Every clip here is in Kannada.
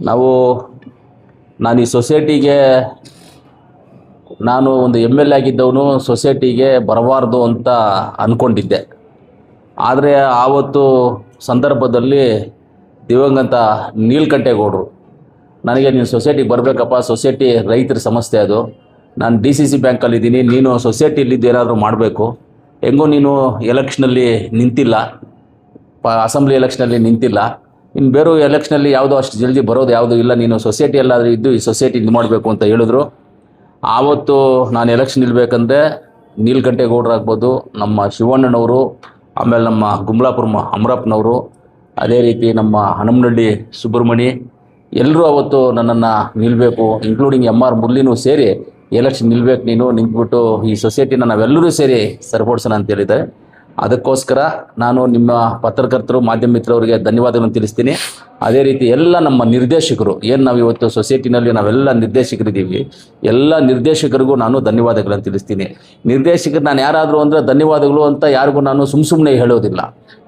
ನಾವು ನಾನು ಈ ಸೊಸೈಟಿಗೆ ನಾನು ಒಂದು MLA ಆಗಿದ್ದವನು ಸೊಸೈಟಿಗೆ ಬರಬಾರ್ದು ಅಂತ ಅಂದ್ಕೊಂಡಿದ್ದೆ. ಆದರೆ ಆವತ್ತು ಸಂದರ್ಭದಲ್ಲಿ ದಿವಂಗತ ನೀಲಕಂಠೇಗೌಡರು ನನಗೆ ನೀನು ಸೊಸೈಟಿಗೆ ಬರಬೇಕಪ್ಪ, ಸೊಸೈಟಿ ರೈತರ ಸಮಸ್ಯೆ ಅದು, ನಾನು DCC ಬ್ಯಾಂಕಲ್ಲಿದ್ದೀನಿ, ನೀನು ಸೊಸೈಟಿಲಿದ್ದು ಏನಾದರೂ ಮಾಡಬೇಕು, ಹೆಂಗೋ ನೀನು ಎಲೆಕ್ಷನಲ್ಲಿ ನಿಂತಿಲ್ಲ, ಅಸೆಂಬ್ಲಿ ಎಲೆಕ್ಷನಲ್ಲಿ ನಿಂತಿಲ್ಲ, ಇನ್ನು ಬೇರೆ ಎಲೆಕ್ಷನಲ್ಲಿ ಯಾವುದೋ ಅಷ್ಟು ಜಲ್ದಿ ಬರೋದು ಯಾವುದೂ ಇಲ್ಲ, ನೀನು ಸೊಸೈಟಿಯಲ್ಲಾದರೂ ಇದ್ದು ಈ ಸೊಸೈಟಿ ಇದು ಮಾಡಬೇಕು ಅಂತ ಹೇಳಿದ್ರು. ಆವತ್ತು ನಾನು ಎಲೆಕ್ಷನ್ ನಿಲ್ಲಬೇಕಂದ್ರೆ ನೀಲಕಂಠೇಗೌಡರಾಗ್ಬೋದು, ನಮ್ಮ ಶಿವಣ್ಣನವರು, ಆಮೇಲೆ ನಮ್ಮ ಗುಮ್ಲಾಪುರ ಅಮರಪ್ಪನವರು, ಅದೇ ರೀತಿ ನಮ್ಮ ಹನುಮನಹಳ್ಳಿ ಸುಬ್ರಹ್ಮಣಿ ಎಲ್ಲರೂ ಅವತ್ತು ನನ್ನನ್ನು ನಿಲ್ಲಬೇಕು, ಇನ್ಕ್ಲೂಡಿಂಗ್ MR ಮುರಳಿನೂ ಸೇರಿ ಎಲೆಕ್ಷನ್ ನಿಲ್ಲಬೇಕು, ನೀನು ನಿಂತ್ಬಿಟ್ಟು ಈ ಸೊಸೈಟಿನ ನಾವೆಲ್ಲರೂ ಸೇರಿ ಸರಿಪಡಿಸೋಣ ಅಂತೇಳಿದೆ. ಅದಕ್ಕೋಸ್ಕರ ನಾನು ನಿಮ್ಮ ಪತ್ರಕರ್ತರು, ಮಾಧ್ಯಮ ಮಿತ್ರರಿಗೆ ಧನ್ಯವಾದಗಳನ್ನು ತಿಳಿಸ್ತೀನಿ. ಅದೇ ರೀತಿ ಎಲ್ಲ ನಮ್ಮ ನಿರ್ದೇಶಕರು, ಏನು ನಾವು ಇವತ್ತು ಸೊಸೈಟಿನಲ್ಲಿ ನಾವೆಲ್ಲ ನಿರ್ದೇಶಕರಿದ್ದೀವಿ, ಎಲ್ಲ ನಿರ್ದೇಶಕರಿಗೂ ನಾನು ಧನ್ಯವಾದಗಳನ್ನು ತಿಳಿಸ್ತೀನಿ. ನಿರ್ದೇಶಕರು ನಾನು ಯಾರಾದರೂ ಅಂದರೆ ಧನ್ಯವಾದಗಳು ಅಂತ ಯಾರಿಗೂ ನಾನು ಸುಮ್ಮನೆ ಹೇಳೋದಿಲ್ಲ.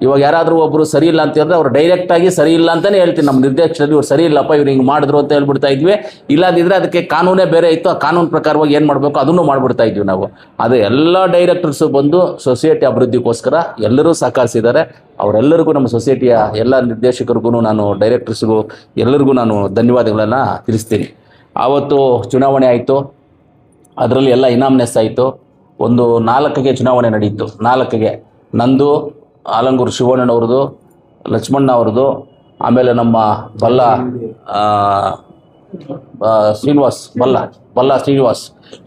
ಇವಾಗ ಯಾರಾದರೂ ಒಬ್ಬರು ಸರಿ ಇಲ್ಲ ಅಂತ ಹೇಳಿದ್ರೆ ಅವ್ರು ಡೈರೆಕ್ಟಾಗಿ ಸರಿ ಇಲ್ಲ ಅಂತಲೇ ಹೇಳ್ತೀನಿ. ನಮ್ಮ ನಿರ್ದೇಶಕರಲ್ಲಿ ಇವ್ರು ಸರಿ ಇಲ್ಲಪ್ಪ, ಇವ್ರು ಹಿಂಗೆ ಮಾಡಿದ್ರು ಅಂತ ಹೇಳ್ಬಿಡ್ತಾ ಇದ್ವಿ. ಇಲ್ಲದಿದ್ದರೆ ಅದಕ್ಕೆ ಕಾನೂನೇ ಬೇರೆ ಇತ್ತು, ಆ ಕಾನೂನು ಪ್ರಕಾರವಾಗಿ ಏನು ಮಾಡಬೇಕು ಅದನ್ನು ಮಾಡಿಬಿಡ್ತಾ ಇದ್ವಿ ನಾವು. ಅದು ಎಲ್ಲ ಡೈರೆಕ್ಟರ್ಸು ಬಂದು ಸೊಸೈಟಿ ಅಭಿವೃದ್ಧಿಗೋಸ್ಕರ ಎಲ್ಲರೂ ಸಹಕರಿಸಿದ್ದಾರೆ. ಅವರೆಲ್ಲರಿಗೂ ನಮ್ಮ ಸೊಸೈಟಿಯ ಎಲ್ಲ ನಿರ್ದೇಶಕರಿಗೂ, ನಾನು ಡೈರೆಕ್ಟರ್ಸ್ಗೂ ಎಲ್ಲರಿಗೂ ನಾನು ಧನ್ಯವಾದಗಳನ್ನು ತಿಳಿಸ್ತೀನಿ. ಆವತ್ತು ಚುನಾವಣೆ ಆಯಿತು, ಅದರಲ್ಲಿ ಎಲ್ಲ ಇನಾಮ್ನೆಸ್ ಆಯಿತು. ಒಂದು 4ಕ್ಕೆ ಚುನಾವಣೆ ನಡೀತು. 4ಕ್ಕೆ ನಂದು, ಆಲಂಗೂರು ಶಿವಣ್ಣನವ್ರದ್ದು, ಲಕ್ಷ್ಮಣ್ಣ ಅವ್ರದ್ದು, ಆಮೇಲೆ ನಮ್ಮ ಬಲ್ಲ ಶ್ರೀನಿವಾಸ್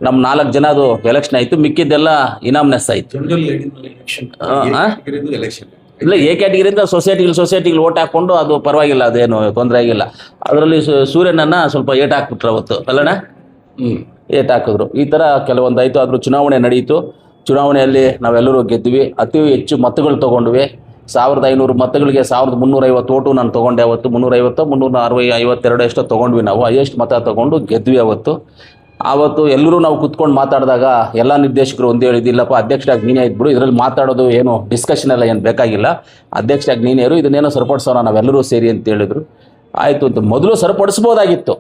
ನಮ್ಮ 4 ಜನದು ಎಲೆಕ್ಷನ್ ಆಯಿತು. ಮಿಕ್ಕಿದ್ದೆಲ್ಲ ಇನಾಮ್ನೆಸ್ ಆಯಿತು. ಇಲ್ಲ, ಎ ಕ್ಯಾಟಗಿರಿಯಿಂದ ಸೊಸೈಟಿಗಳು ಓಟ್ ಹಾಕ್ಕೊಂಡು ಅದು ಪರವಾಗಿಲ್ಲ, ಅದೇನು ತೊಂದರೆ ಆಗಿಲ್ಲ. ಅದರಲ್ಲಿ ಸೂರ್ಯನನ್ನು ಸ್ವಲ್ಪ ಏಟ್ ಹಾಕ್ಬಿಟ್ರು ಅವತ್ತು, ಅಲ್ಲಣ್ಣ? ಏಟ್ ಹಾಕಿದ್ರು. ಈ ಥರ ಕೆಲವೊಂದು ಆಯಿತು. ಆದರೂ ಚುನಾವಣೆ ನಡೀತು. ಚುನಾವಣೆಯಲ್ಲಿ ನಾವೆಲ್ಲರೂ ಗೆದ್ವಿ. ಅತಿ ಹೆಚ್ಚು ಮತಗಳು ತೊಗೊಂಡ್ವಿ. 1500 ಮತಗಳಿಗೆ 1350 ಓಟು ನಾನು ತೊಗೊಂಡೆ ಅವತ್ತು. 350 352 ಎಷ್ಟೋ ತೊಗೊಂಡ್ವಿ ನಾವು. ಹೈಯೆಸ್ಟ್ ಮತ ತೊಗೊಂಡು ಗೆದ್ವಿ ಆವತ್ತು ಎಲ್ಲರೂ ನಾವು ಕುತ್ಕೊಂಡು ಮಾತಾಡಿದಾಗ ಎಲ್ಲ ನಿರ್ದೇಶಕರು ಒಂದೇ ಹೇಳಿದ್ದಿಲ್ಲಪ್ಪ, ಅಧ್ಯಕ್ಷರಾಗಿ ನೀನೇ ಇದ್ಬಿಡು, ಇದರಲ್ಲಿ ಮಾತಾಡೋದು ಏನು ಡಿಸ್ಕಷನ್ ಎಲ್ಲ ಏನು ಬೇಕಾಗಿಲ್ಲ, ಅಧ್ಯಕ್ಷರಾಗಿ ನೀನೇ ಇರು, ಇದನ್ನೇನೋ ಸರಿಪಡಿಸೋಣ ನಾವೆಲ್ಲರೂ ಸೇರಿ ಅಂತ ಹೇಳಿದ್ರು. ಆಯಿತು ಅಂತ. ಮೊದಲು ಸರಿಪಡಿಸ್ಬೋದಾಗಿತ್ತು.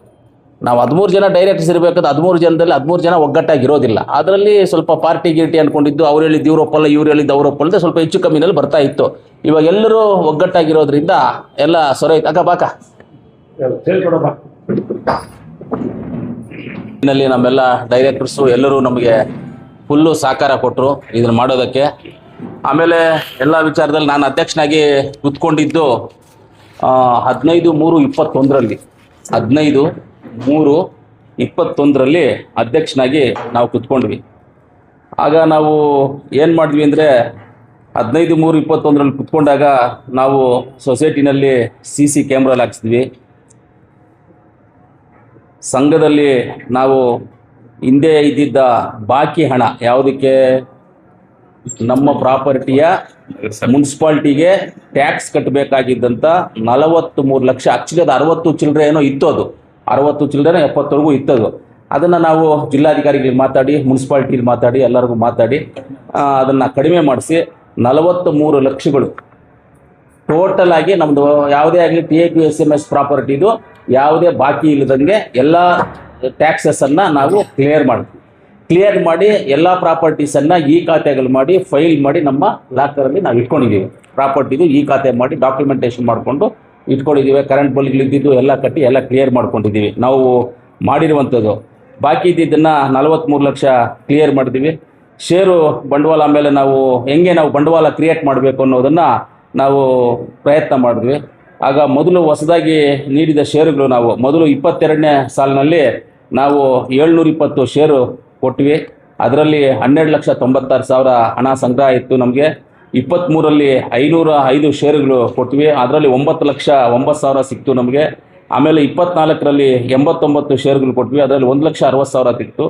ನಾವು 13 ಜನ ಡೈರೆಕ್ಟರ್ಸ್ ಇರಬೇಕಾದ್ರೆ 13 ಜನದಲ್ಲಿ 13 ಜನ ಒಗ್ಗಟ್ಟಾಗಿರೋದಿಲ್ಲ. ಅದರಲ್ಲಿ ಸ್ವಲ್ಪ ಪಾರ್ಟಿ ಗಿರ್ಟಿ ಅಂದ್ಕೊಂಡಿದ್ದು, ಅವ್ರು ಹೇಳಿದ್ದು ಇವ್ರು ಒಪ್ಪಲ್ಲ, ಇವ್ರು ಹೇಳಿದ್ದು ಅವ್ರು ಒಪ್ಪಲ್ಲ, ಸ್ವಲ್ಪ ಹೆಚ್ಚು ಕಮ್ಮಿನಲ್ಲಿ ಬರ್ತಾ ಇತ್ತು. ಇವಾಗ ಎಲ್ಲರೂ ಒಗ್ಗಟ್ಟಾಗಿರೋದ್ರಿಂದ ಎಲ್ಲ ಸೊರೈತು. ಅಕ್ಕ ಬಾಕ ನಲ್ಲಿ ನಮ್ಮೆಲ್ಲ ಡೈರೆಕ್ಟರ್ಸು ಎಲ್ಲರೂ ನಮಗೆ ಫುಲ್ಲು ಸಹಕಾರ ಕೊಟ್ಟರು ಇದನ್ನು ಮಾಡೋದಕ್ಕೆ. ಆಮೇಲೆ ಎಲ್ಲ ವಿಚಾರದಲ್ಲಿ ನಾನು ಅಧ್ಯಕ್ಷನಾಗಿ ಕೂತ್ಕೊಂಡಿದ್ದು 15/3/21 15/3/21 ಅಧ್ಯಕ್ಷನಾಗಿ ನಾವು ಕೂತ್ಕೊಂಡ್ವಿ. ಆಗ ನಾವು ಏನು ಮಾಡಿದ್ವಿ ಅಂದರೆ 15/3/21 ಕೂತ್ಕೊಂಡಾಗ ನಾವು ಸೊಸೈಟಿನಲ್ಲಿ CC ಕ್ಯಾಮ್ರಾ ಹಾಕ್ಸಿದ್ವಿ. ಸಂಘದಲ್ಲಿ ನಾವು ಹಿಂದೆ ಇದ್ದಿದ್ದ ಬಾಕಿ ಹಣ ಯಾವುದಕ್ಕೆ, ನಮ್ಮ ಪ್ರಾಪರ್ಟಿಯ ಮುನ್ಸಿಪಾಲ್ಟಿಗೆ ಟ್ಯಾಕ್ಸ್ ಕಟ್ಟಬೇಕಾಗಿದ್ದಂಥ 43 ಲಕ್ಷ, ಆಕ್ಚುಲಿ ಅದು 60 ಚಿಲ್ಲರೆ ಏನೋ ಇತ್ತು, ಅದು 60 ಚಿಲ್ಲರೆ 70ವರೆಗೂ ಇತ್ತದು. ಅದನ್ನು ನಾವು ಜಿಲ್ಲಾಧಿಕಾರಿಗಳಿಗೆ ಮಾತಾಡಿ, ಮುನ್ಸಿಪಾಲ್ಟಿಲಿ ಮಾತಾಡಿ, ಎಲ್ಲರಿಗೂ ಮಾತಾಡಿ ಅದನ್ನು ಕಡಿಮೆ ಮಾಡಿಸಿ 43 ಲಕ್ಷಗಳು ಟೋಟಲ್ ಆಗಿ ನಮ್ಮದು ಯಾವುದೇ ಆಗಲಿ TAPSMS ಪ್ರಾಪರ್ಟಿದು ಯಾವುದೇ ಬಾಕಿ ಇಲ್ಲದಂಗೆ ಎಲ್ಲ ಟ್ಯಾಕ್ಸಸನ್ನು ನಾವು ಕ್ಲಿಯರ್ ಮಾಡಿ ಎಲ್ಲ ಪ್ರಾಪರ್ಟೀಸನ್ನು ಖಾತೆಗಳು ಮಾಡಿ ಫೈಲ್ ಮಾಡಿ ನಮ್ಮ ಲಾಕರಲ್ಲಿ ನಾವು ಇಟ್ಕೊಂಡಿದ್ದೀವಿ. ಪ್ರಾಪರ್ಟಿದು ಖಾತೆ ಮಾಡಿ ಡಾಕ್ಯುಮೆಂಟೇಷನ್ ಮಾಡಿಕೊಂಡು ಇಟ್ಕೊಂಡಿದ್ದೀವಿ. ಕರೆಂಟ್ ಬಿಲ್ಗಳಿದ್ದು ಎಲ್ಲ ಕಟ್ಟಿ ಎಲ್ಲ ಕ್ಲಿಯರ್ ಮಾಡ್ಕೊಂಡಿದ್ದೀವಿ ನಾವು ಮಾಡಿರುವಂಥದ್ದು. ಬಾಕಿ ಇದ್ದಿದ್ದನ್ನು 43 ಲಕ್ಷ ಕ್ಲಿಯರ್ ಮಾಡಿದ್ದೀವಿ. ಷೇರು ಬಂಡವಾಳ ಮೇಲೆ ನಾವು ಬಂಡವಾಳ ಕ್ರಿಯೇಟ್ ಮಾಡಬೇಕು ಅನ್ನೋದನ್ನು ನಾವು ಪ್ರಯತ್ನ ಮಾಡಿದ್ವಿ. ಆಗ ಮೊದಲು ಹೊಸದಾಗಿ ನೀಡಿದ ಷೇರುಗಳು ನಾವು ಮೊದಲು 22ನೇ ಸಾಲಿನಲ್ಲಿ ನಾವು 720 ಷೇರು ಕೊಟ್ವಿ. ಅದರಲ್ಲಿ 12,96,000 ಹಣ ಸಂಗ್ರಹ ಇತ್ತು ನಮಗೆ. 23ರಲ್ಲಿ 505 ಷೇರುಗಳು ಕೊಟ್ವಿ. ಅದರಲ್ಲಿ 9,09,000 ಸಿಕ್ತು ನಮಗೆ. ಆಮೇಲೆ 24ರಲ್ಲಿ 89 ಷೇರುಗಳು ಕೊಟ್ವಿ. ಅದರಲ್ಲಿ 1,60,000 ಸಿಕ್ತು.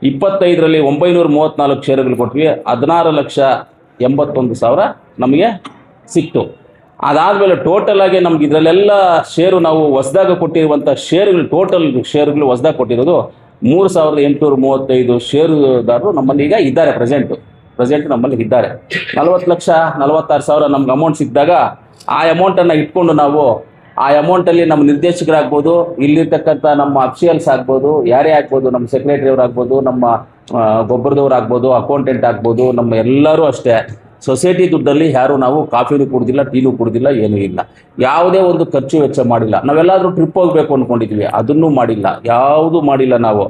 25ರಲ್ಲಿ 934 ಷೇರುಗಳು ಕೊಟ್ವಿ. 16,81,000 ನಮಗೆ ಸಿಕ್ತು. ಅದಾದಮೇಲೆ ಟೋಟಲ್ ಆಗಿ ನಮ್ಗೆ ಇದರಲ್ಲೆಲ್ಲ ಷೇರು ನಾವು ಹೊಸದಾಗಿ ಕೊಟ್ಟಿರುವಂಥ ಟೋಟಲ್ ಷೇರುಗಳು ಹೊಸದಾಗಿ ಕೊಟ್ಟಿರೋದು 3,835 ಷೇರುದಾರರು ನಮ್ಮಲ್ಲಿ ಈಗ ಇದ್ದಾರೆ. ಪ್ರೆಸೆಂಟ್ ನಮ್ಮಲ್ಲಿ ಇದ್ದಾರೆ. 40,46,000 ನಮ್ಗೆ ಅಮೌಂಟ್ ಸಿಕ್ಕಿದಾಗ ಆ ಅಮೌಂಟನ್ನು ಇಟ್ಕೊಂಡು ನಾವು ಆ ಅಮೌಂಟಲ್ಲಿ ನಮ್ಮ ನಿರ್ದೇಶಕರಾಗ್ಬೋದು, ಇಲ್ಲಿರ್ತಕ್ಕಂಥ ನಮ್ಮ ಅಫಿಷಿಯಲ್ಸ್ ಆಗ್ಬೋದು, ಯಾರೇ ಆಗ್ಬೋದು, ನಮ್ಮ ಸೆಕ್ರೆಟರಿ ಅವ್ರು ಆಗ್ಬೋದು, ನಮ್ಮ ಗೊಬ್ಬರದವ್ರು ಆಗ್ಬೋದು, ಅಕೌಂಟೆಂಟ್ ಆಗ್ಬೋದು, ನಮ್ಮ ಎಲ್ಲರೂ ಅಷ್ಟೇ ಸೊಸೈಟಿ ದುಡ್ಡಲ್ಲಿ ಯಾರು ನಾವು ಕಾಫಿನೂ ಕುಡ್ದಿಲ್ಲ, ಟೀನೂ ಕುಡ್ದಿಲ್ಲ, ಏನೂ ಇಲ್ಲ. ಯಾವುದೇ ಒಂದು ಖರ್ಚು ವೆಚ್ಚ ಮಾಡಿಲ್ಲ. ನಾವೆಲ್ಲಾದರೂ ಟ್ರಿಪ್ ಹೋಗಬೇಕು ಅಂದ್ಕೊಂಡಿದ್ವಿ, ಅದನ್ನೂ ಮಾಡಿಲ್ಲ, ಯಾವುದೂ ಮಾಡಿಲ್ಲ ನಾವು.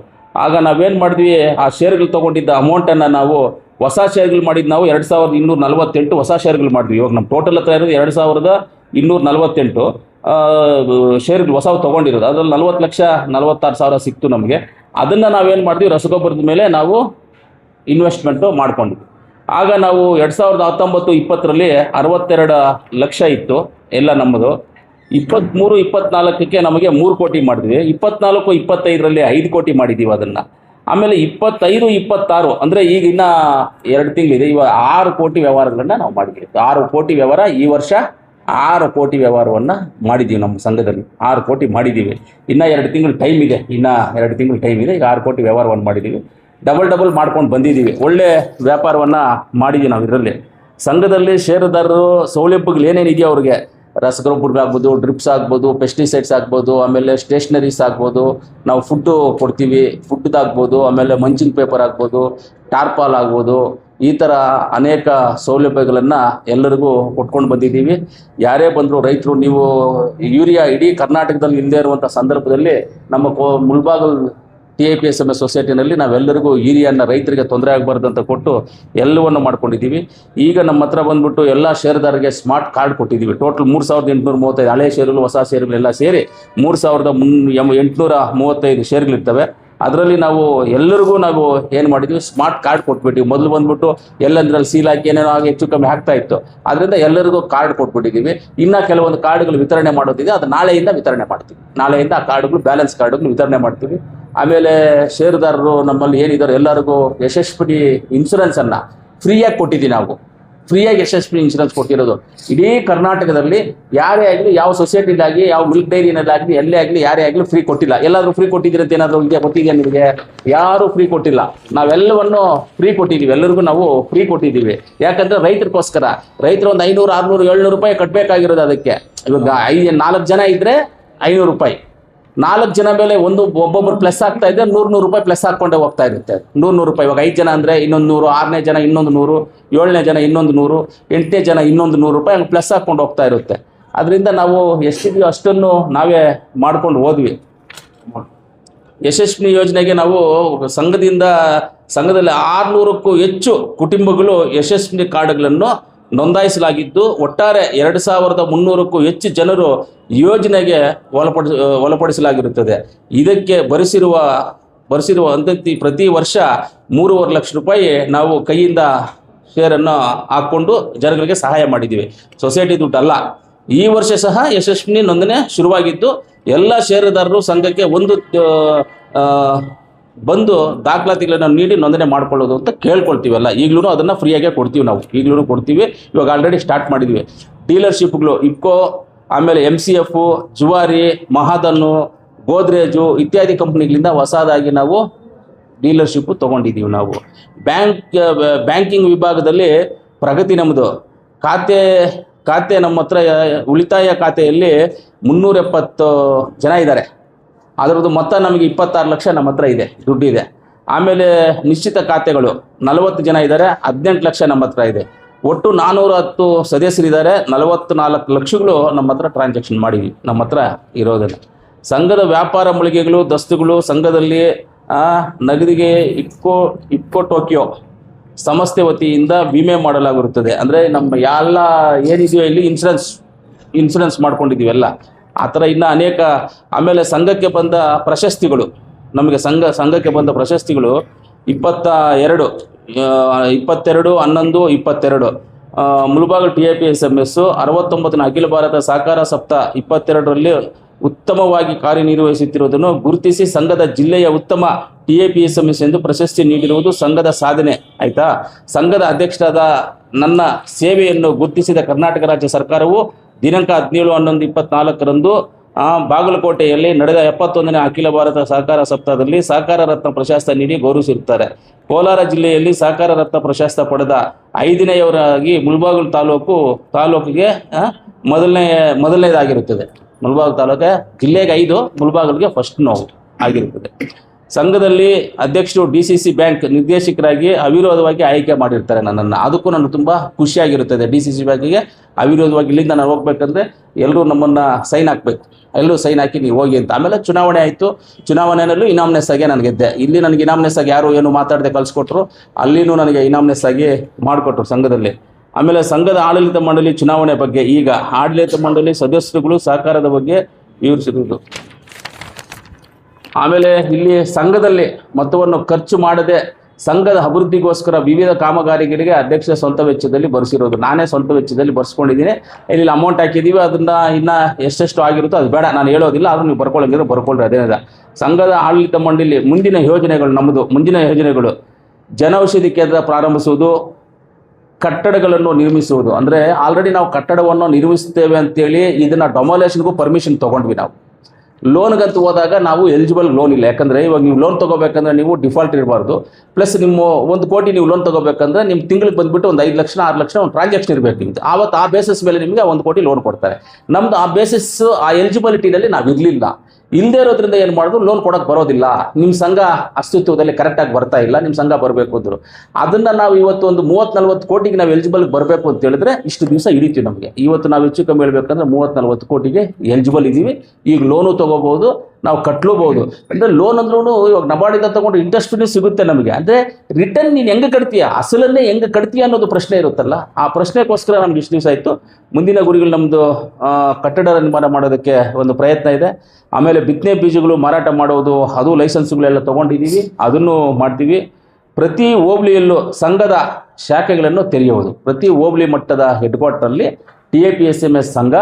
ಆಗ ನಾವೇನು ಮಾಡಿದ್ವಿ, ಆ ಶೇರ್ಗಳು ತೊಗೊಂಡಿದ್ದ ಅಮೌಂಟನ್ನು ನಾವು ಹೊಸ ಶೇರ್ಗಳು ಮಾಡಿದ್ದು ನಾವು 2248 ಹೊಸ ಶೇರ್ಗಳು ಮಾಡಿದ್ವಿ. ಇವಾಗ ನಮ್ಮ ಟೋಟಲ್ ಹತ್ರ ಇರೋದು 2248 ಶೇರ್ಗಳು ಹೊಸವು ತೊಗೊಂಡಿರೋದು. ಅದರಲ್ಲಿ 40,46,000 ಸಿಕ್ತು ನಮಗೆ. ಅದನ್ನು ನಾವೇನು ಮಾಡಿದ್ವಿ, ರಸಗೊಬ್ಬರದ ಮೇಲೆ ನಾವು ಇನ್ವೆಸ್ಟ್ಮೆಂಟು ಮಾಡ್ಕೊಂಡ್ವಿ. ಆಗ ನಾವು 2019-20 62 ಲಕ್ಷ ಇತ್ತು ಎಲ್ಲ ನಮ್ಮದು. 23-24ಕ್ಕೆ ನಮಗೆ 3 ಕೋಟಿ ಮಾಡಿದ್ವಿ. 24-25ರಲ್ಲಿ 5 ಕೋಟಿ ಮಾಡಿದ್ದೀವಿ ಅದನ್ನು. ಆಮೇಲೆ 25-26 ಅಂದರೆ ಈಗ ಇನ್ನೂ 2 ತಿಂಗಳಿದೆ, ಇವಾಗ 6 ಕೋಟಿ ವ್ಯವಹಾರಗಳನ್ನ ನಾವು ಮಾಡಿದ್ದೀವಿ. 6 ಕೋಟಿ ವ್ಯವಹಾರ ಈ ವರ್ಷ 6 ಕೋಟಿ ವ್ಯವಹಾರವನ್ನು ಮಾಡಿದ್ದೀವಿ ನಮ್ಮ ಸಂಘದಲ್ಲಿ. 6 ಕೋಟಿ ಮಾಡಿದ್ದೀವಿ. ಇನ್ನೂ 2 ತಿಂಗಳು ಟೈಮ್ ಇದೆ, ಈಗ 6 ಕೋಟಿ ವ್ಯವಹಾರವನ್ನು ಮಾಡಿದ್ದೀವಿ. ಡಬಲ್ ಮಾಡ್ಕೊಂಡು ಬಂದಿದ್ದೀವಿ. ಒಳ್ಳೆ ವ್ಯಾಪಾರವನ್ನು ಮಾಡಿದ್ದೀವಿ ನಾವು. ಇದರಲ್ಲಿ ಸಂಘದಲ್ಲಿ ಷೇರುದಾರರು ಸೌಲಭ್ಯಗಳು ಏನೇನಿದೆಯೋ ಅವ್ರಿಗೆ ರಸಗೊಬ್ಬರ ಆಗ್ಬೋದು, ಡ್ರಿಪ್ಸ್ ಆಗ್ಬೋದು, ಪೆಸ್ಟಿಸೈಡ್ಸ್ ಆಗ್ಬೋದು, ಆಮೇಲೆ ಸ್ಟೇಷ್ನರೀಸ್ ಆಗ್ಬೋದು, ನಾವು ಫುಡ್ಡು ಕೊಡ್ತೀವಿ, ಫುಡ್ದಾಗ್ಬೋದು, ಆಮೇಲೆ ಮಂಚಿಂಗ್ ಪೇಪರ್ ಆಗ್ಬೋದು, ಟಾರ್ಪಾಲ್ ಆಗ್ಬೋದು, ಈ ಥರ ಅನೇಕ ಸೌಲಭ್ಯಗಳನ್ನು ಎಲ್ಲರಿಗೂ ಕೊಟ್ಕೊಂಡು ಬಂದಿದ್ದೀವಿ. ಯಾರೇ ಬಂದರೂ ರೈತರು, ನೀವು ಯೂರಿಯಾ ಇಡೀ ಕರ್ನಾಟಕದಲ್ಲಿ ಇಲ್ಲದೇ ಇರುವಂಥ ಸಂದರ್ಭದಲ್ಲಿ ನಮ್ಮ ಮುಳಬಾಗಿಲು TIPSMS ಸೊಸೈಟಿನಲ್ಲಿ ನಾವೆಲ್ಲರಿಗೂ ಯೂರಿಯಾನ ರೈತರಿಗೆ ತೊಂದರೆ ಆಗಬಾರ್ದು ಅಂತ ಕೊಟ್ಟು ಎಲ್ಲವನ್ನು ಮಾಡ್ಕೊಂಡಿದ್ದೀವಿ. ಈಗ ನಮ್ಮ ಹತ್ರ ಬಂದ್ಬಿಟ್ಟು ಎಲ್ಲ ಷೇರುದಾರರಿಗೆ ಸ್ಮಾರ್ಟ್ ಕಾರ್ಡ್ ಕೊಟ್ಟಿದ್ದೀವಿ. ಟೋಟಲ್ 3835 ಹಳೆ ಷೇರುಗಳು, ಹೊಸ ಷೇರುಗಳೆಲ್ಲ ಸೇರಿ 3835 ಷೇರುಗಳಿರ್ತವೆ. ಅದರಲ್ಲಿ ನಾವು ಎಲ್ಲರಿಗೂ ನಾವು ಏನು ಮಾಡಿದ್ವಿ, ಸ್ಮಾರ್ಟ್ ಕಾರ್ಡ್ ಕೊಟ್ಬಿಟ್ಟಿವಿ. ಮೊದಲು ಬಂದ್ಬಿಟ್ಟು ಎಲ್ಲಂದ್ರಲ್ಲಿ ಸೀಲ್ ಹಾಕಿ ಏನೇನೋ ಆಗಿ ಹೆಚ್ಚು ಕಮ್ಮಿ ಆಗ್ತಾ ಇತ್ತು. ಅದರಿಂದ ಎಲ್ಲರಿಗೂ ಕಾರ್ಡ್ ಕೊಟ್ಬಿಟ್ಟಿದ್ದೀವಿ. ಇನ್ನು ಕೆಲವೊಂದು ಕಾರ್ಡ್ಗಳು ವಿತರಣೆ ಮಾಡೋದಿದೆ, ಅದು ನಾಳೆಯಿಂದ ವಿತರಣೆ ಮಾಡ್ತೀವಿ. ನಾಳೆಯಿಂದ ಆ ಕಾರ್ಡ್ಗಳು, ಬ್ಯಾಲೆನ್ಸ್ ಕಾರ್ಡ್ಗಳು ವಿತರಣೆ ಮಾಡ್ತೀವಿ. ಆಮೇಲೆ ಷೇರುದಾರರು ನಮ್ಮಲ್ಲಿ ಏನಿದ್ದಾರೆ ಎಲ್ಲರಿಗೂ ಯಶಸ್ವಿನಿ ಇನ್ಶೂರೆನ್ಸನ್ನು ಫ್ರೀಯಾಗಿ ಕೊಟ್ಟಿದ್ದೀವಿ. ನಾವು ಫ್ರೀಯಾಗಿ ಯಶಸ್ವಿನಿ ಇನ್ಶೂರೆನ್ಸ್ ಕೊಟ್ಟಿರೋದು ಇಡೀ ಕರ್ನಾಟಕದಲ್ಲಿ ಯಾರೇ ಆಗಲಿ, ಯಾವ ಸೊಸೈಟಿಲಾಗಲಿ, ಯಾವ ಮಿಲ್ಕ್ ಡೈರಿನಲ್ಲಾಗಲಿ, ಎಲ್ಲೇ ಆಗಲಿ, ಯಾರೇ ಆಗಲಿ ಫ್ರೀ ಕೊಟ್ಟಿಲ್ಲ. ಎಲ್ಲಾದರೂ ಫ್ರೀ ಕೊಟ್ಟಿದ್ದೀರಂತ ಏನಾದರೂ ಇದೆಯಾ, ಗೊತ್ತಿದೆಯಾ ನಿಮಗೆ? ಯಾರೂ ಫ್ರೀ ಕೊಟ್ಟಿಲ್ಲ. ನಾವೆಲ್ಲವನ್ನು ಫ್ರೀ ಕೊಟ್ಟಿದ್ದೀವಿ, ಎಲ್ಲರಿಗೂ ನಾವು ಫ್ರೀ ಕೊಟ್ಟಿದ್ದೀವಿ. ಯಾಕಂದರೆ ರೈತರಿಗೋಸ್ಕರ. ರೈತರು ಒಂದು 500, 600, 700 ರೂಪಾಯಿ ಕಟ್ಟಬೇಕಾಗಿರೋದು ಅದಕ್ಕೆ. ಇವಾಗ 4 ಜನ ಇದ್ದರೆ 500 ರೂಪಾಯಿ, 4 ಜನ ಮೇಲೆ ಒಬ್ಬೊಬ್ಬರು ಪ್ಲಸ್ ಆಗ್ತಾ ಇದ್ದರೆ 100 ರೂಪಾಯಿ ಪ್ಲಸ್ ಹಾಕ್ಕೊಂಡೇ ಹೋಗ್ತಾ ಇರುತ್ತೆ. 100 ರೂಪಾಯಿ. ಇವಾಗ 5 ಜನ ಅಂದರೆ ಇನ್ನೊಂದು 100, 6ನೇ ಜನ ಇನ್ನೊಂದು 100, 7ನೇ ಜನ ಇನ್ನೊಂದು 100, 8ನೇ ಜನ ಇನ್ನೊಂದು 100 ರೂಪಾಯಿ ಹಂಗೆ ಪ್ಲಸ್ ಹಾಕ್ಕೊಂಡು ಹೋಗ್ತಾ ಇರುತ್ತೆ. ಅದರಿಂದ ನಾವು ಎಷ್ಟಿದೆಯೋ ಅಷ್ಟನ್ನು ನಾವೇ ಮಾಡ್ಕೊಂಡು ಹೋದ್ವಿ. ಯಶಸ್ವಿನಿ ಯೋಜನೆಗೆ ನಾವು ಸಂಘದಲ್ಲಿ 600ಕ್ಕೂ ಹೆಚ್ಚು ಕುಟುಂಬಗಳು ಯಶಸ್ವಿನಿ ಕಾರ್ಡ್ಗಳನ್ನು ನೋಂದಾಯಿಸಲಾಗಿದ್ದು, ಒಟ್ಟಾರೆ 2300ಕ್ಕೂ ಹೆಚ್ಚು ಜನರು ಯೋಜನೆಗೆ ಒಳಪಡಿಸಲಾಗಿರುತ್ತದೆ. ಇದಕ್ಕೆ ಬರೆಸಿರುವ ಅಂತಂತಿ ಪ್ರತಿ ವರ್ಷ 3.5 ಲಕ್ಷ ರೂಪಾಯಿ ನಾವು ಕೈಯಿಂದ ಶೇರನ್ನು ಹಾಕ್ಕೊಂಡು ಜನಗಳಿಗೆ ಸಹಾಯ ಮಾಡಿದ್ದೀವಿ. ಸೊಸೈಟಿ ದುಡ್ಡಲ್ಲ. ಈ ವರ್ಷ ಸಹ ಯಶಸ್ವಿನಿ ನೋಂದಣಿ ಶುರುವಾಗಿದ್ದು, ಎಲ್ಲ ಷೇರುದಾರರು ಸಂಘಕ್ಕೆ ಬಂದು ದಾಖಲಾತಿಗಳನ್ನು ನೀಡಿ ನೋಂದಣಿ ಮಾಡ್ಕೊಳ್ಳೋದು ಅಂತ ಕೇಳ್ಕೊಳ್ತೀವಲ್ಲ. ಈಗಲೂ ಅದನ್ನು ಫ್ರೀಯಾಗೇ ಕೊಡ್ತೀವಿ. ನಾವು ಈಗಲೂ ಕೊಡ್ತೀವಿ. ಇವಾಗ ಆಲ್ರೆಡಿ ಸ್ಟಾರ್ಟ್ ಮಾಡಿದ್ವಿ. ಡೀಲರ್ಶಿಪ್ಗಳು ಇಫ್ಕೋ, ಆಮೇಲೆ MCF, ಜುವಾರಿ, ಮಹಾದನ್ನು, ಗೋದ್ರೇಜು ಇತ್ಯಾದಿ ಕಂಪ್ನಿಗಳಿಂದ ಹೊಸದಾಗಿ ನಾವು ಡೀಲರ್ಶಿಪ್ಪು ತೊಗೊಂಡಿದ್ದೀವಿ. ನಾವು ಬ್ಯಾಂಕಿಂಗ್ ವಿಭಾಗದಲ್ಲಿ ಪ್ರಗತಿ ನಮ್ಮದು. ಖಾತೆ ನಮ್ಮ ಹತ್ರ ಉಳಿತಾಯ ಖಾತೆಯಲ್ಲಿ 370 ಜನ ಇದ್ದಾರೆ. ಅದರದ್ದು ಮೊತ್ತ ನಮಗೆ 26 ಲಕ್ಷ ನಮ್ಮ ಹತ್ರ ಇದೆ, ದುಡ್ಡಿದೆ. ಆಮೇಲೆ ನಿಶ್ಚಿತ ಖಾತೆಗಳು 40 ಜನ ಇದ್ದಾರೆ, 18 ಲಕ್ಷ ನಮ್ಮ ಹತ್ರ ಇದೆ. ಒಟ್ಟು 410 ಸದಸ್ಯರಿದ್ದಾರೆ, 44 ಲಕ್ಷಗಳು ನಮ್ಮ ಹತ್ರ ಟ್ರಾನ್ಸಾಕ್ಷನ್ ಮಾಡಿದ್ವಿ. ನಮ್ಮ ಹತ್ರ ಇರೋದನ್ನು ಸಂಘದ ವ್ಯಾಪಾರ ಮಳಿಗೆಗಳು, ದಸ್ತುಗಳು ಸಂಘದಲ್ಲಿ ನಗದಿಗೆ ಇಫ್ಕೋ ಟೋಕಿಯೋ ಸಂಸ್ಥೆ ವತಿಯಿಂದ ವಿಮೆ ಮಾಡಲಾಗಿರುತ್ತದೆ. ಅಂದರೆ ನಮ್ಮ ಎಲ್ಲ ಏನಿದೆಯೋ ಇಲ್ಲಿ ಇನ್ಶೂರೆನ್ಸ್ ಮಾಡ್ಕೊಂಡಿದ್ದೀವಿ ಎಲ್ಲ ಆ ಥರ. ಇನ್ನು ಅನೇಕ ಆಮೇಲೆ ಸಂಘಕ್ಕೆ ಬಂದ ಪ್ರಶಸ್ತಿಗಳು, ನಮಗೆ ಸಂಘಕ್ಕೆ ಬಂದ ಪ್ರಶಸ್ತಿಗಳು 22/11/22 ಮುಳಬಾಗಿಲು TIPSMS 69ನೇ ಅಖಿಲ ಭಾರತ ಸಹಕಾರ ಸಪ್ತಾಹ 22ರಲ್ಲಿ ಉತ್ತಮವಾಗಿ ಕಾರ್ಯನಿರ್ವಹಿಸುತ್ತಿರುವುದನ್ನು ಗುರುತಿಸಿ ಸಂಘದ ಜಿಲ್ಲೆಯ ಉತ್ತಮ TIPSMS ಎಂದು ಪ್ರಶಸ್ತಿ ನೀಡಿರುವುದು ಸಂಘದ ಸಾಧನೆ. ಆಯಿತಾ. ಸಂಘದ ಅಧ್ಯಕ್ಷರಾದ ನನ್ನ ಸೇವೆಯನ್ನು ಗುರುತಿಸಿದ ಕರ್ನಾಟಕ ರಾಜ್ಯ ಸರ್ಕಾರವು ದಿನಾಂಕ 17/11/24ರಂದು ಬಾಗಲಕೋಟೆಯಲ್ಲಿ ನಡೆದ 71ನೇ ಅಖಿಲ ಭಾರತ ಸಹಕಾರ ಸಪ್ತಾಹದಲ್ಲಿ ಸಹಕಾರ ರತ್ನ ಪ್ರಶಸ್ತಿ ನೀಡಿ ಗೌರವಿಸಿರುತ್ತಾರೆ. ಕೋಲಾರ ಜಿಲ್ಲೆಯಲ್ಲಿ ಸಹಕಾರ ರತ್ನ ಪ್ರಶಸ್ತಿ ಪಡೆದ 5ನೇಯವರಾಗಿ ಮುಳಬಾಗಿಲು ತಾಲೂಕಿಗೆ ಮೊದಲನೇದಾಗಿರುತ್ತದೆ. ಮುಳಬಾಗಿಲು ತಾಲೂಕೆ ಜಿಲ್ಲೆಗೆ 5, ಮುಳಬಾಗಿಲಿಗೆ ಫಸ್ಟ್ ನೋವು ಆಗಿರ್ತದೆ. ಸಂಘದಲ್ಲಿ ಅಧ್ಯಕ್ಷರು DCC ಬ್ಯಾಂಕ್ ನಿರ್ದೇಶಕರಾಗಿ ಅವಿರೋಧವಾಗಿ ಆಯ್ಕೆ ಮಾಡಿರ್ತಾರೆ ನನ್ನನ್ನು. ಅದಕ್ಕೂ ನನಗೆ ತುಂಬ ಖುಷಿಯಾಗಿರುತ್ತದೆ. DCC ಬ್ಯಾಂಕಿಗೆ ಅವಿರೋಧವಾಗಿ ಇಲ್ಲಿಂದ ನಾನು ಹೋಗ್ಬೇಕಂದ್ರೆ ಎಲ್ಲರೂ ನಮ್ಮನ್ನು ಸೈನ್ ಹಾಕ್ಬೇಕು, ಎಲ್ಲರೂ ಸೈನ್ ಹಾಕಿ ನೀವು ಹೋಗಿ ಅಂತ. ಆಮೇಲೆ ಚುನಾವಣೆ ಆಯಿತು. ಚುನಾವಣೆಯಲ್ಲೂ ಇನಾಮ್ನೆಸ್ ಆಗಿ ನಾನು ಗೆದ್ದೆ. ಇಲ್ಲಿ ನನಗೆ ಇನಾಮ್ನೆಸ್ ಆಗಿ ಯಾರು ಏನು ಮಾತಾಡದೆ ಕಳಿಸ್ಕೊಟ್ರು, ಅಲ್ಲಿನೂ ನನಗೆ ಇನಾಮ್ನೆಸ್ ಆಗಿ ಮಾಡಿಕೊಟ್ರು ಸಂಘದಲ್ಲಿ. ಆಮೇಲೆ ಸಂಘದ ಆಡಳಿತ ಮಂಡಳಿ ಚುನಾವಣೆ ಬಗ್ಗೆ, ಈಗ ಆಡಳಿತ ಮಂಡಳಿ ಸದಸ್ಯರುಗಳು ಸಹಕಾರದ ಬಗ್ಗೆ ವಿವರಿಸಿರುವುದು. ಆಮೇಲೆ ಇಲ್ಲಿ ಸಂಘದಲ್ಲಿ ಮೊತ್ತವನ್ನು ಖರ್ಚು ಮಾಡದೆ ಸಂಘದ ಅಭಿವೃದ್ಧಿಗೋಸ್ಕರ ವಿವಿಧ ಕಾಮಗಾರಿಗಳಿಗೆ ಅಧ್ಯಕ್ಷ ಸ್ವಂತ ವೆಚ್ಚದಲ್ಲಿ ಬರೆಸಿರೋದು. ನಾನೇ ಸ್ವಂತ ವೆಚ್ಚದಲ್ಲಿ ಬರ್ಸ್ಕೊಂಡಿದ್ದೀನಿ. ಇಲ್ಲಿ ಅಮೌಂಟ್ ಹಾಕಿದ್ದೀವಿ, ಅದನ್ನು ಇನ್ನು ಎಷ್ಟೆಷ್ಟು ಆಗಿರುತ್ತೋ ಅದು ಬೇಡ, ನಾನು ಹೇಳೋದಿಲ್ಲ. ಆದರೂ ನೀವು ಬರ್ಕೊಳ್ಳಂಗಿದ್ರೆ ಬರ್ಕೊಳ್ಳ್ರಿ. ಅದೇನಿದೆ ಸಂಘದ ಆಡಳಿತ ಮಂಡಳಿ ಮುಂದಿನ ಯೋಜನೆಗಳು. ನಮ್ಮದು ಮುಂದಿನ ಯೋಜನೆಗಳು ಜನೌಷಧಿ ಕೇಂದ್ರ ಪ್ರಾರಂಭಿಸುವುದು, ಕಟ್ಟಡಗಳನ್ನು ನಿರ್ಮಿಸುವುದು. ಅಂದರೆ ಆಲ್ರೆಡಿ ನಾವು ಕಟ್ಟಡವನ್ನು ನಿರ್ಮಿಸ್ತೇವೆ ಅಂತೇಳಿ ಇದನ್ನು ಡೊಮೊಲೇಷನ್ಗೂ ಪರ್ಮಿಷನ್ ತೊಗೊಂಡ್ವಿ. ನಾವು ಲೋನ್ಗಂತೂ ಹೋದಾಗ ನಾವು ಎಲಿಜಿಬಲ್ ಲೋನ್ ಇಲ್ಲ. ಯಾಕಂದರೆ ಇವಾಗ ನೀವು ಲೋನ್ ತೊಗೋಬೇಕಂದ್ರೆ ನೀವು ಡಿಫಾಲ್ಟ್ ಇರಬಾರ್ದು. ಪ್ಲಸ್ ನಿಮ್ಮ 1 ಕೋಟಿ ನೀವು ಲೋನ್ ತೊಗೋಬೇಕಂದ್ರೆ ನಿಮ್ಮ ತಿಂಗಳಿಗೆ ಬಂದುಬಿಟ್ಟು ಒಂದು 5 ಲಕ್ಷ 6 ಲಕ್ಷ ಒಂದು ಟ್ರಾನ್ಸಾಕ್ಷನ್ ಇರಬೇಕು ನಿಮ್ದು. ಆವತ್ತು ಆ ಬೇಸಿಸ್ ಮೇಲೆ ನಿಮಗೆ 1 ಕೋಟಿ ಲೋನ್ ಕೊಡ್ತಾರೆ. ನಮ್ಮದು ಆ ಬೇಸಿಸ್, ಆ ಎಲಿಜಿಬಿಲಿಟಿನಲ್ಲಿ ನಾವು ಇರಲಿಲ್ಲ. ಇಲ್ಲದೇ ಇರೋದ್ರಿಂದ ಏನು ಮಾಡೋದು, ಲೋನ್ ಕೊಡೋಕೆ ಬರೋದಿಲ್ಲ. ನಿಮ್ಮ ಸಂಘ ಅಸ್ತಿತ್ವದಲ್ಲಿ ಕರೆಕ್ಟಾಗಿ ಬರ್ತಾ ಇಲ್ಲ, ನಿಮ್ಮ ಸಂಘ ಬರಬೇಕು ಅಂದರು. ಅದನ್ನು ನಾವು ಇವತ್ತು ಒಂದು 30-40 ಕೋಟಿಗೆ ನಾವು ಎಲಿಜಿಬಲ್ ಬರಬೇಕು ಅಂತ ಹೇಳಿದ್ರೆ ಇಷ್ಟು ದಿವಸ ಹಿಡಿತೀವಿ ನಮಗೆ. ಇವತ್ತು ನಾವು ಹೆಚ್ಚು ಕಮ್ಮಿ ಹೇಳ್ಬೇಕಂದ್ರೆ 30-40 ಕೋಟಿಗೆ ಎಲಿಜಿಬಲ್ ಇದ್ದೀವಿ. ಈಗ ಲೋನು ತೊಗೋಬೋದು, ನಾವು ಕಟ್ಲೂಬಹುದು. ಅಂದರೆ ಲೋನ್ ಅಂದ್ರೂ ಇವಾಗ ನಬಾರ್ಡಿಂದ ತೊಗೊಂಡು ಇಂಟ್ರೆಸ್ಟ್ ಸಿಗುತ್ತೆ ನಮಗೆ. ಅಂದರೆ ರಿಟರ್ನ್ ನೀನು ಹೆಂಗೆ ಕಟ್ತೀಯ, ಅಸಲನ್ನೇ ಹೆಂಗೆ ಕಟ್ತೀಯ ಅನ್ನೋದು ಪ್ರಶ್ನೆ ಇರುತ್ತಲ್ಲ. ಆ ಪ್ರಶ್ನೆಗೋಸ್ಕರ ನಮ್ಗೆ ಇಷ್ಟು ದಿವಸ ಆಯಿತು. ಮುಂದಿನ ಗುರಿಗಳು ನಮ್ಮದು ಕಟ್ಟಡ ನಿರ್ಮಾಣ ಮಾಡೋದಕ್ಕೆ ಒಂದು ಪ್ರಯತ್ನ ಇದೆ. ಆಮೇಲೆ ಬಿತ್ತನೆ ಬೀಜಗಳು ಮಾರಾಟ ಮಾಡೋದು, ಅದು ಲೈಸೆನ್ಸ್ಗಳೆಲ್ಲ ತೊಗೊಂಡಿದ್ದೀವಿ, ಅದನ್ನು ಮಾಡ್ತೀವಿ. ಪ್ರತಿ ಹೋಬಳಿಯಲ್ಲೂ ಸಂಘದ ಶಾಖೆಗಳನ್ನು ತೆರೆಯುವುದು. ಪ್ರತಿ ಹೋಬಳಿ ಮಟ್ಟದ ಹೆಡ್ ಕ್ವಾರ್ಟರಲ್ಲಿ TAPSMS ಸಂಘ,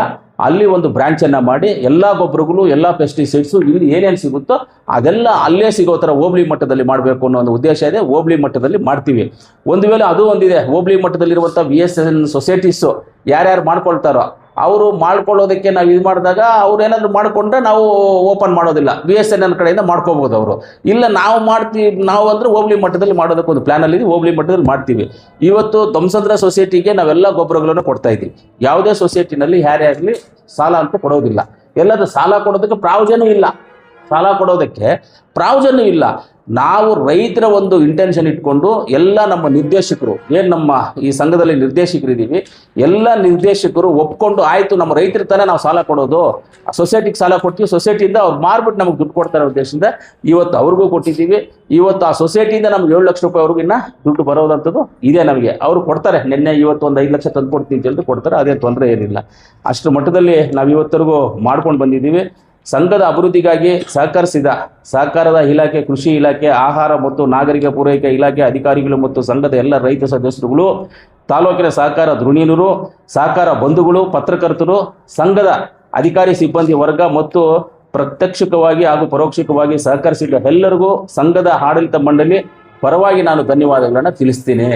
ಅಲ್ಲಿ ಒಂದು ಬ್ರ್ಯಾಂಚನ್ನು ಮಾಡಿ ಎಲ್ಲ ಗೊಬ್ಬರಗಳು, ಎಲ್ಲ ಪೆಸ್ಟಿಸೈಡ್ಸು, ಇಲ್ಲಿ ಏನೇನು ಸಿಗುತ್ತೋ ಅದೆಲ್ಲ ಅಲ್ಲೇ ಸಿಗೋ ಥರ ಹೋಬಳಿ ಮಟ್ಟದಲ್ಲಿ ಮಾಡಬೇಕು ಅನ್ನೋ ಒಂದು ಉದ್ದೇಶ ಇದೆ. ಹೋಬಳಿ ಮಟ್ಟದಲ್ಲಿ ಮಾಡ್ತೀವಿ. ಒಂದು ವೇಳೆ ಅದು ಒಂದಿದೆ, ಹೋಬಳಿ ಮಟ್ಟದಲ್ಲಿರುವಂಥ VSN ಸೊಸೈಟೀಸು ಯಾರ್ಯಾರು ಮಾಡ್ಕೊಳ್ತಾರೋ ಅವರು ಮಾಡ್ಕೊಳ್ಳೋದಕ್ಕೆ ನಾವು ಇದು ಮಾಡಿದಾಗ ಅವ್ರು ಏನಾದರೂ ಮಾಡಿಕೊಂಡ್ರೆ ನಾವು ಓಪನ್ ಮಾಡೋದಿಲ್ಲ. VSN ಕಡೆಯಿಂದ ಮಾಡ್ಕೋಬೋದು ಅವರು. ಇಲ್ಲ ನಾವು ಮಾಡ್ತೀವಿ, ನಾವು ಅಂದರೆ ಹೋಬಳಿ ಮಟ್ಟದಲ್ಲಿ ಮಾಡೋದಕ್ಕೆ ಒಂದು ಪ್ಲ್ಯಾನಲ್ಲಿ ಹೋಬಳಿ ಮಟ್ಟದಲ್ಲಿ ಮಾಡ್ತೀವಿ. ಇವತ್ತು ಧ್ವಂಸಂದ್ರ ಸೊಸೈಟಿಗೆ ನಾವೆಲ್ಲ ಗೊಬ್ಬರಗಳನ್ನು ಕೊಡ್ತಾ ಇದ್ದೀವಿ. ಯಾವುದೇ ಸೊಸೈಟಿನಲ್ಲಿ ಯಾರೇ ಆಗಲಿ ಸಾಲ ಅಂತ ಕೊಡೋದಿಲ್ಲ. ಎಲ್ಲದು ಸಾಲ ಕೊಡೋದಕ್ಕೆ ಪ್ರಾವಿಷನ್ ಇಲ್ಲ. ಸಾಲ ಕೊಡೋದಕ್ಕೆ ಪ್ರಾವಿಷನ್ ಇಲ್ಲ. ನಾವು ರೈತರ ಒಂದು ಇಂಟೆನ್ಷನ್ ಇಟ್ಕೊಂಡು ಎಲ್ಲ ನಮ್ಮ ನಿರ್ದೇಶಕರು, ಏನು ನಮ್ಮ ಈ ಸಂಘದಲ್ಲಿ ನಿರ್ದೇಶಕರಿದ್ದೀವಿ, ಎಲ್ಲ ನಿರ್ದೇಶಕರು ಒಪ್ಕೊಂಡು ಆಯಿತು ನಮ್ಮ ರೈತರ ತಾನೇ ನಾವು ಸಾಲ ಕೊಡೋದು, ಸೊಸೈಟಿಗೆ ಸಾಲ ಕೊಡ್ತೀವಿ, ಸೊಸೈಟಿಯಿಂದ ಅವ್ರು ಮಾರ್ಬಿಟ್ಟು ನಮಗೆ ದುಡ್ಡು ಕೊಡ್ತಾರೆ ಉದ್ದೇಶದಿಂದ ಇವತ್ತು ಅವ್ರಿಗೂ ಕೊಟ್ಟಿದ್ದೀವಿ. ಇವತ್ತು ಆ ಸೊಸೈಟಿಯಿಂದ ನಮ್ಗೆ 7 ಲಕ್ಷ ರೂಪಾಯಿವರೆಗೂ ಇನ್ನು ದುಡ್ಡು ಬರೋದಂಥದ್ದು ಇದೆ ನಮಗೆ. ಅವರು ಕೊಡ್ತಾರೆ. ನಿನ್ನೆ ಇವತ್ತು ಒಂದು 5 ಲಕ್ಷ ತಂದು ಕೊಡ್ತೀನಿ ಅಂತ ಹೇಳಿದ್ರು ಕೊಡ್ತಾರೆ. ಅದೇ ತೊಂದರೆ ಏನಿಲ್ಲ. ಅಷ್ಟು ಮಟ್ಟದಲ್ಲಿ ನಾವು ಇವತ್ತರೆಗೂ ಮಾಡ್ಕೊಂಡು ಬಂದಿದ್ದೀವಿ. ಸಂಘದ ಅಭಿವೃದ್ಧಿಗಾಗಿ ಸಹಕರಿಸಿದ ಸಹಕಾರದ ಇಲಾಖೆ, ಕೃಷಿ ಇಲಾಖೆ, ಆಹಾರ ಮತ್ತು ನಾಗರಿಕ ಪೂರೈಕೆ ಇಲಾಖೆ ಅಧಿಕಾರಿಗಳು ಮತ್ತು ಸಂಘದ ಎಲ್ಲ ರೈತ ಸದಸ್ಯರುಗಳು, ತಾಲೂಕಿನ ಸಹಕಾರ ಧೃವೀಣರು, ಸಹಕಾರ ಬಂಧುಗಳು, ಪತ್ರಕರ್ತರು, ಸಂಘದ ಅಧಿಕಾರಿ ಸಿಬ್ಬಂದಿ ವರ್ಗ ಮತ್ತು ಪ್ರತ್ಯಕ್ಷವಾಗಿ ಹಾಗೂ ಪರೋಕ್ಷವಾಗಿ ಸಹಕರಿಸಿದ ಎಲ್ಲರಿಗೂ ಸಂಘದ ಆಡಳಿತ ಮಂಡಳಿ ಪರವಾಗಿ ನಾನು ಧನ್ಯವಾದಗಳನ್ನು ತಿಳಿಸ್ತೀನಿ.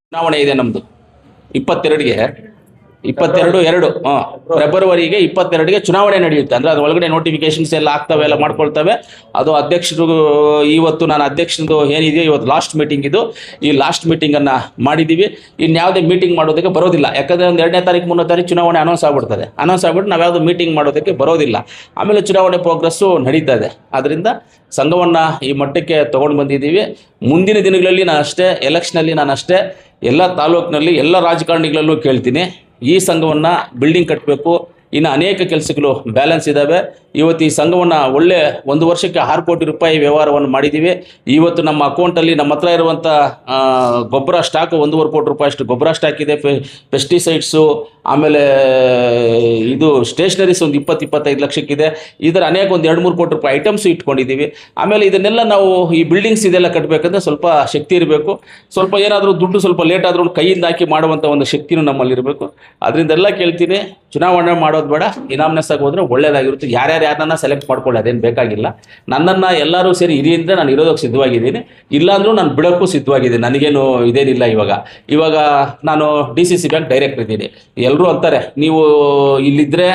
ಚುನಾವಣೆ ಇದೆ ನಮ್ಮದು 22/2 ಫೆಬ್ರವರಿಗೆ 22ಗೆ ಚುನಾವಣೆ ನಡೆಯುತ್ತೆ. ಅಂದರೆ ಅದು ಒಳಗಡೆ ನೋಟಿಫಿಕೇಶನ್ಸ್ ಎಲ್ಲ ಆಗ್ತವೆ, ಎಲ್ಲ ಮಾಡ್ಕೊಳ್ತವೆ. ಅದು ಅಧ್ಯಕ್ಷರು, ಇವತ್ತು ನಾನು ಅಧ್ಯಕ್ಷರದು ಏನಿದೆಯೋ ಇವತ್ತು ಲಾಸ್ಟ್ ಮೀಟಿಂಗ್ ಇದು. ಈ ಲಾಸ್ಟ್ ಮೀಟಿಂಗನ್ನು ಮಾಡಿದ್ದೀವಿ. ಇನ್ಯಾವುದೇ ಮೀಟಿಂಗ್ ಮಾಡೋದಕ್ಕೆ ಬರೋದಿಲ್ಲ. ಯಾಕಂದರೆ ಒಂದು 2ನೇ ತಾರೀಕು 3ನೇ ತಾರೀಕು ಚುನಾವಣೆ ಅನೌನ್ಸ್ ಆಗ್ಬಿಡ್ತದೆ. ಅನೌನ್ಸ್ ಆಗ್ಬಿಟ್ಟು ನಾವು ಯಾವುದು ಮೀಟಿಂಗ್ ಮಾಡೋದಕ್ಕೆ ಬರೋದಿಲ್ಲ. ಆಮೇಲೆ ಚುನಾವಣೆ ಪ್ರೋಗ್ರೆಸ್ಸು ನಡೀತಾ ಇದೆ. ಆದ್ದರಿಂದ ಸಂಘವನ್ನು ಈ ಮಟ್ಟಕ್ಕೆ ತೊಗೊಂಡು ಬಂದಿದ್ದೀವಿ. ಮುಂದಿನ ದಿನಗಳಲ್ಲಿ ನಾನು ಅಷ್ಟೇ, ಎಲೆಕ್ಷನಲ್ಲಿ ನಾನು ಅಷ್ಟೇ, ಎಲ್ಲ ತಾಲೂಕಿನಲ್ಲಿ ಎಲ್ಲ ರಾಜಕಾರಣಿಗಳಲ್ಲೂ ಕೇಳ್ತೀನಿ, ಈ ಸಂಘವನ್ನು ಬಿಲ್ಡಿಂಗ್ ಕಟ್ಟಬೇಕು. ಇನ್ನು ಅನೇಕ ಕೆಲಸಗಳು ಬ್ಯಾಲೆನ್ಸ್ ಇದ್ದಾವೆ. ಇವತ್ತು ಈ ಸಂಘವನ್ನು ಒಳ್ಳೆ 1 ವರ್ಷಕ್ಕೆ 6 ಕೋಟಿ ರೂಪಾಯಿ ವ್ಯವಹಾರವನ್ನು ಮಾಡಿದ್ದೀವಿ. ಇವತ್ತು ನಮ್ಮ ಅಕೌಂಟಲ್ಲಿ ನಮ್ಮ ಹತ್ರ ಇರುವಂಥ ಗೊಬ್ಬರ ಸ್ಟಾಕು 1.5 ಕೋಟಿ ರೂಪಾಯಿ ಅಷ್ಟು ಗೊಬ್ಬರ ಸ್ಟಾಕ್ ಇದೆ. ಪೆಸ್ಟಿಸೈಡ್ಸು, ಆಮೇಲೆ ಇದು ಸ್ಟೇಷನರೀಸ್ ಒಂದು 20-25 ಲಕ್ಷಕ್ಕಿದೆ. ಇದರ ಅನೇಕ ಒಂದು 2-3 ಕೋಟಿ ರೂಪಾಯಿ ಐಟಮ್ಸು ಇಟ್ಕೊಂಡಿದ್ದೀವಿ. ಆಮೇಲೆ ಇದನ್ನೆಲ್ಲ ನಾವು ಈ ಬಿಲ್ಡಿಂಗ್ಸ್ ಇದೆಲ್ಲ ಕಟ್ಟಬೇಕಂದ್ರೆ ಸ್ವಲ್ಪ ಶಕ್ತಿ ಇರಬೇಕು. ಸ್ವಲ್ಪ ಏನಾದರೂ ದುಡ್ಡು ಸ್ವಲ್ಪ ಲೇಟ್ ಆದರೂ ಕೈಯಿಂದ ಹಾಕಿ ಮಾಡುವಂಥ ಒಂದು ಶಕ್ತಿನೂ ನಮ್ಮಲ್ಲಿರಬೇಕು. ಅದರಿಂದೆಲ್ಲ ಕೇಳ್ತೀನಿ, ಚುನಾವಣೆ ಮಾಡೋದು ಬೇಡ, ಇನಾಮ್ನೆಸ್ ಆಗಿ ಹೋದರೆ ಒಳ್ಳೆಯದಾಗಿರುತ್ತೆ. ಯಾರನ್ನ ಸೆಲೆಕ್ಟ್ ಮಾಡ್ಕೊಳ್ಳಿ, ಅದೇನು ಬೇಕಾಗಿಲ್ಲ. ನನ್ನನ್ನು ಎಲ್ಲರೂ ಸೇರಿ ಹಿರಿಯಿಂದ ನಾನು ಇರೋದಕ್ಕೆ ಸಿದ್ಧವಾಗಿದ್ದೀನಿ. ಇಲ್ಲಾಂದ್ರೂ ನಾನು ಬಿಡೋಕ್ಕೂ ಸಿದ್ಧವಾಗಿದ್ದೀನಿ. ನನಗೇನು ಇದೇನಿಲ್ಲ. ಇವಾಗ ನಾನು DCC ಬ್ಯಾಂಕ್ ಡೈರೆಕ್ಟರ್ ಇದ್ದೀನಿ. ಎಲ್ಲರೂ ಅಂತಾರೆ ನೀವು ಇಲ್ಲಿದ್ದರೆ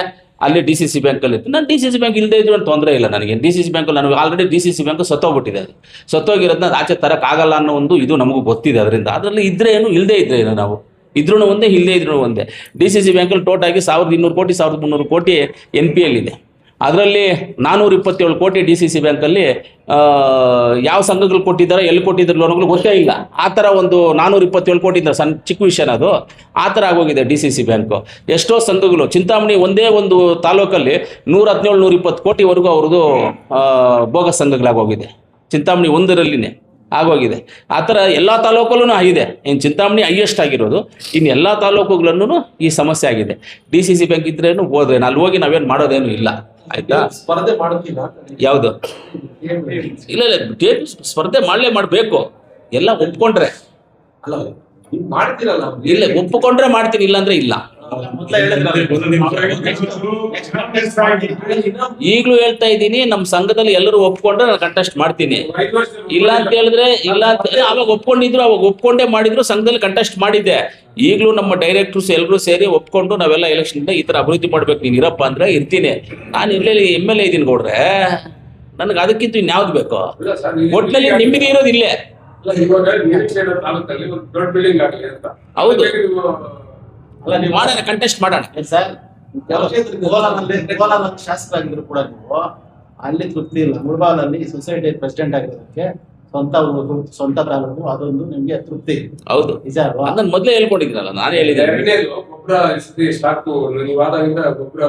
ಅಲ್ಲಿ DCC ಬ್ಯಾಂಕಲ್ಲಿ ಇತ್ತು. ನಾನು DCC ಬ್ಯಾಂಕ್ ಇಲ್ಲದೇ ಇದ್ರು ಅಂತ ತೊಂದರೆ ಇಲ್ಲ ನನಗೆ. DCC ಬ್ಯಾಂಕಲ್ಲಿ ನನಗೆ ಆಲ್ರೆಡಿ DCC ಬ್ಯಾಂಕ್ ಸತ್ತೋಗ್ಬಿಟ್ಟಿದೆ. ಅದು ಸತ್ತೋಗಿರೋದನ್ನ ಆಚೆ ತರೋಕ್ಕಾಗಲ್ಲ ಅನ್ನೋ ಒಂದು ಇದು ನಮಗೂ ಗೊತ್ತಿದೆ. ಅದರಿಂದ ಅದರಲ್ಲಿ ಇದ್ದರೆ ಏನು, ಇಲ್ಲದೇ ಇದ್ದರೆ ಏನು, ನಾವು ಇದ್ರೂ ಒಂದೇ, ಇಲ್ಲದೇ ಇದ್ರೂ ಒಂದೇ. DCC ಬ್ಯಾಂಕಲ್ಲಿ ಟೋಟಾಗಿ 1200 ಕೋಟಿ 1300 ಕೋಟಿ NPL ಇದೆ. ಅದರಲ್ಲಿ 427 ಕೋಟಿ DCC ಬ್ಯಾಂಕಲ್ಲಿ ಯಾವ ಸಂಘಗಳು ಕೊಟ್ಟಿದ್ದಾರೆ, ಎಲ್ಲಿ ಕೊಟ್ಟಿದ್ದಾರೆ ಲೋನ್ಗಳು ಗೊತ್ತೇ ಇಲ್ಲ. ಆ ಥರ ಒಂದು 427 ಕೋಟಿ ಇದ್ದಾರೆ, ಸಣ್ಣ ಚಿಕ್ಕ ವಿಷಯನ ಅದು. ಆ ಥರ ಆಗೋಗಿದೆ DCC ಬ್ಯಾಂಕು. ಎಷ್ಟೋ ಸಂಘಗಳು ಚಿಂತಾಮಣಿ ಒಂದೇ ಒಂದು ತಾಲೂಕಲ್ಲಿ 117 120 ಕೋಟಿವರೆಗೂ ಅವ್ರದ್ದು ಬೋಗಸ್ ಸಂಘಗಳಾಗೋಗಿದೆ. ಚಿಂತಾಮಣಿ ಒಂದರಲ್ಲಿನೇ ಆಗೋಗಿದೆ. ಆ ಥರ ಎಲ್ಲ ತಾಲೂಕಲ್ಲೂ ಆಗಿದೆ. ಇನ್ನು ಚಿಂತಾಮಣಿ ಹೈಯೆಸ್ಟ್ ಆಗಿರೋದು. ಇನ್ನು ಎಲ್ಲ ತಾಲೂಕುಗಳಲ್ಲೂ ಈ ಸಮಸ್ಯೆ ಆಗಿದೆ. DCC ಬ್ಯಾಂಕ್ ಇದ್ರೇನು ಹೋದ್ರೆ ಅಲ್ಲಿ ಹೋಗಿ ನಾವೇನು ಮಾಡೋದೇನು ಇಲ್ಲ. ಆಯ್ತಾ? ಸ್ಪರ್ಧೆ ಮಾಡುತ್ತಿಲ್ಲ ಯಾವುದು ಇಲ್ಲ ಸ್ಪರ್ಧೆ ಮಾಡಬೇಕು. ಎಲ್ಲ ಒಪ್ಕೊಂಡ್ರೆ ಅಲ್ಲ, ಮಾಡ್ತೀರಲ್ಲ. ಇಲ್ಲ, ಒಪ್ಪಿಕೊಂಡ್ರೆ ಮಾಡ್ತೀನಿ, ಇಲ್ಲ ಅಂದ್ರೆ ಇಲ್ಲ. ಈಗಲೂ ಹೇಳ್ತಾ ಇದ್ದೀನಿ, ನಮ್ಮ ಸಂಘದಲ್ಲಿ ಎಲ್ಲರೂ ಒಪ್ಕೊಂಡ್ರೆ ನಾನು ಕಂಟೆಸ್ಟ್ ಮಾಡ್ತೀನಿ. ಇಲ್ಲ ಅಂತ ಹೇಳಿದ್ರೆ ಇಲ್ಲ ಅಂತ, ಅವಾಗ ಒಪ್ಕೊಂಡಿದ್ರು, ಅವಾಗ ಒಪ್ಕೊಂಡೇ ಮಾಡಿದ್ರು, ಸಂಘದಲ್ಲಿ ಕಂಟೆಸ್ಟ್ ಮಾಡಿದ್ದೆ. ಈಗಲೂ ನಮ್ಮ ಡೈರೆಕ್ಟರ್ಸ್ ಎಲ್ಲರೂ ಸೇರಿ ಒಪ್ಕೊಂಡು ನಾವೆಲ್ಲ ಎಲೆಕ್ಷನ್ ಈ ತರ ಅಭಿವೃದ್ಧಿ ಮಾಡ್ಬೇಕು, ನೀನು ಇರಪ್ಪ ಅಂದ್ರೆ ಇರ್ತೀನಿ. ನಾನು ಇಲ್ಲೇ MLA ಇದ್ದೀನಿ ಗೌಡ್ರೆ, ನನಗೆ ಅದಕ್ಕಿಂತ ಇನ್ಯಾವ್ದು ಬೇಕು? ಒಟ್ಟಿನಲ್ಲಿ ನಿಮ್ಮದೇ ಇರೋದು ಇಲ್ಲೇ. ಹೌದು, ಮಾಡೋಣ, ಕಂಟೆಸ್ಟ್ ಮಾಡೋಣ ಸರ್. ಶಾಸಕರಾಗಿದ್ರು ಕೂಡ ನೀವು ಅಲ್ಲಿ ತೃಪ್ತಿ ಇಲ್ಲ. ಮುಳಬಾಗಲಲ್ಲಿ ಸೊಸೈಟಿ ಪ್ರೆಸಿಡೆಂಟ್ ಆಗಿರೋದಕ್ಕೆ ಸ್ವಂತ ತಾಲೂಕು, ಅದೊಂದು ನಿಮ್ಗೆ ತೃಪ್ತಿ. ಹೌದು, ನಿಜ ಅಲ್ವಾ? ಅದನ್ನ ಮೊದಲೇ ಹೇಳ್ಕೊಂಡಿದ್ದೀನಲ್ಲ, ನಾನು ಹೇಳಿದ್ದೆ. ಗೊಬ್ಬರ ಸ್ಟಾಕ್ ನೀವಾದಾಗಿಂದ ಗೊಬ್ಬರ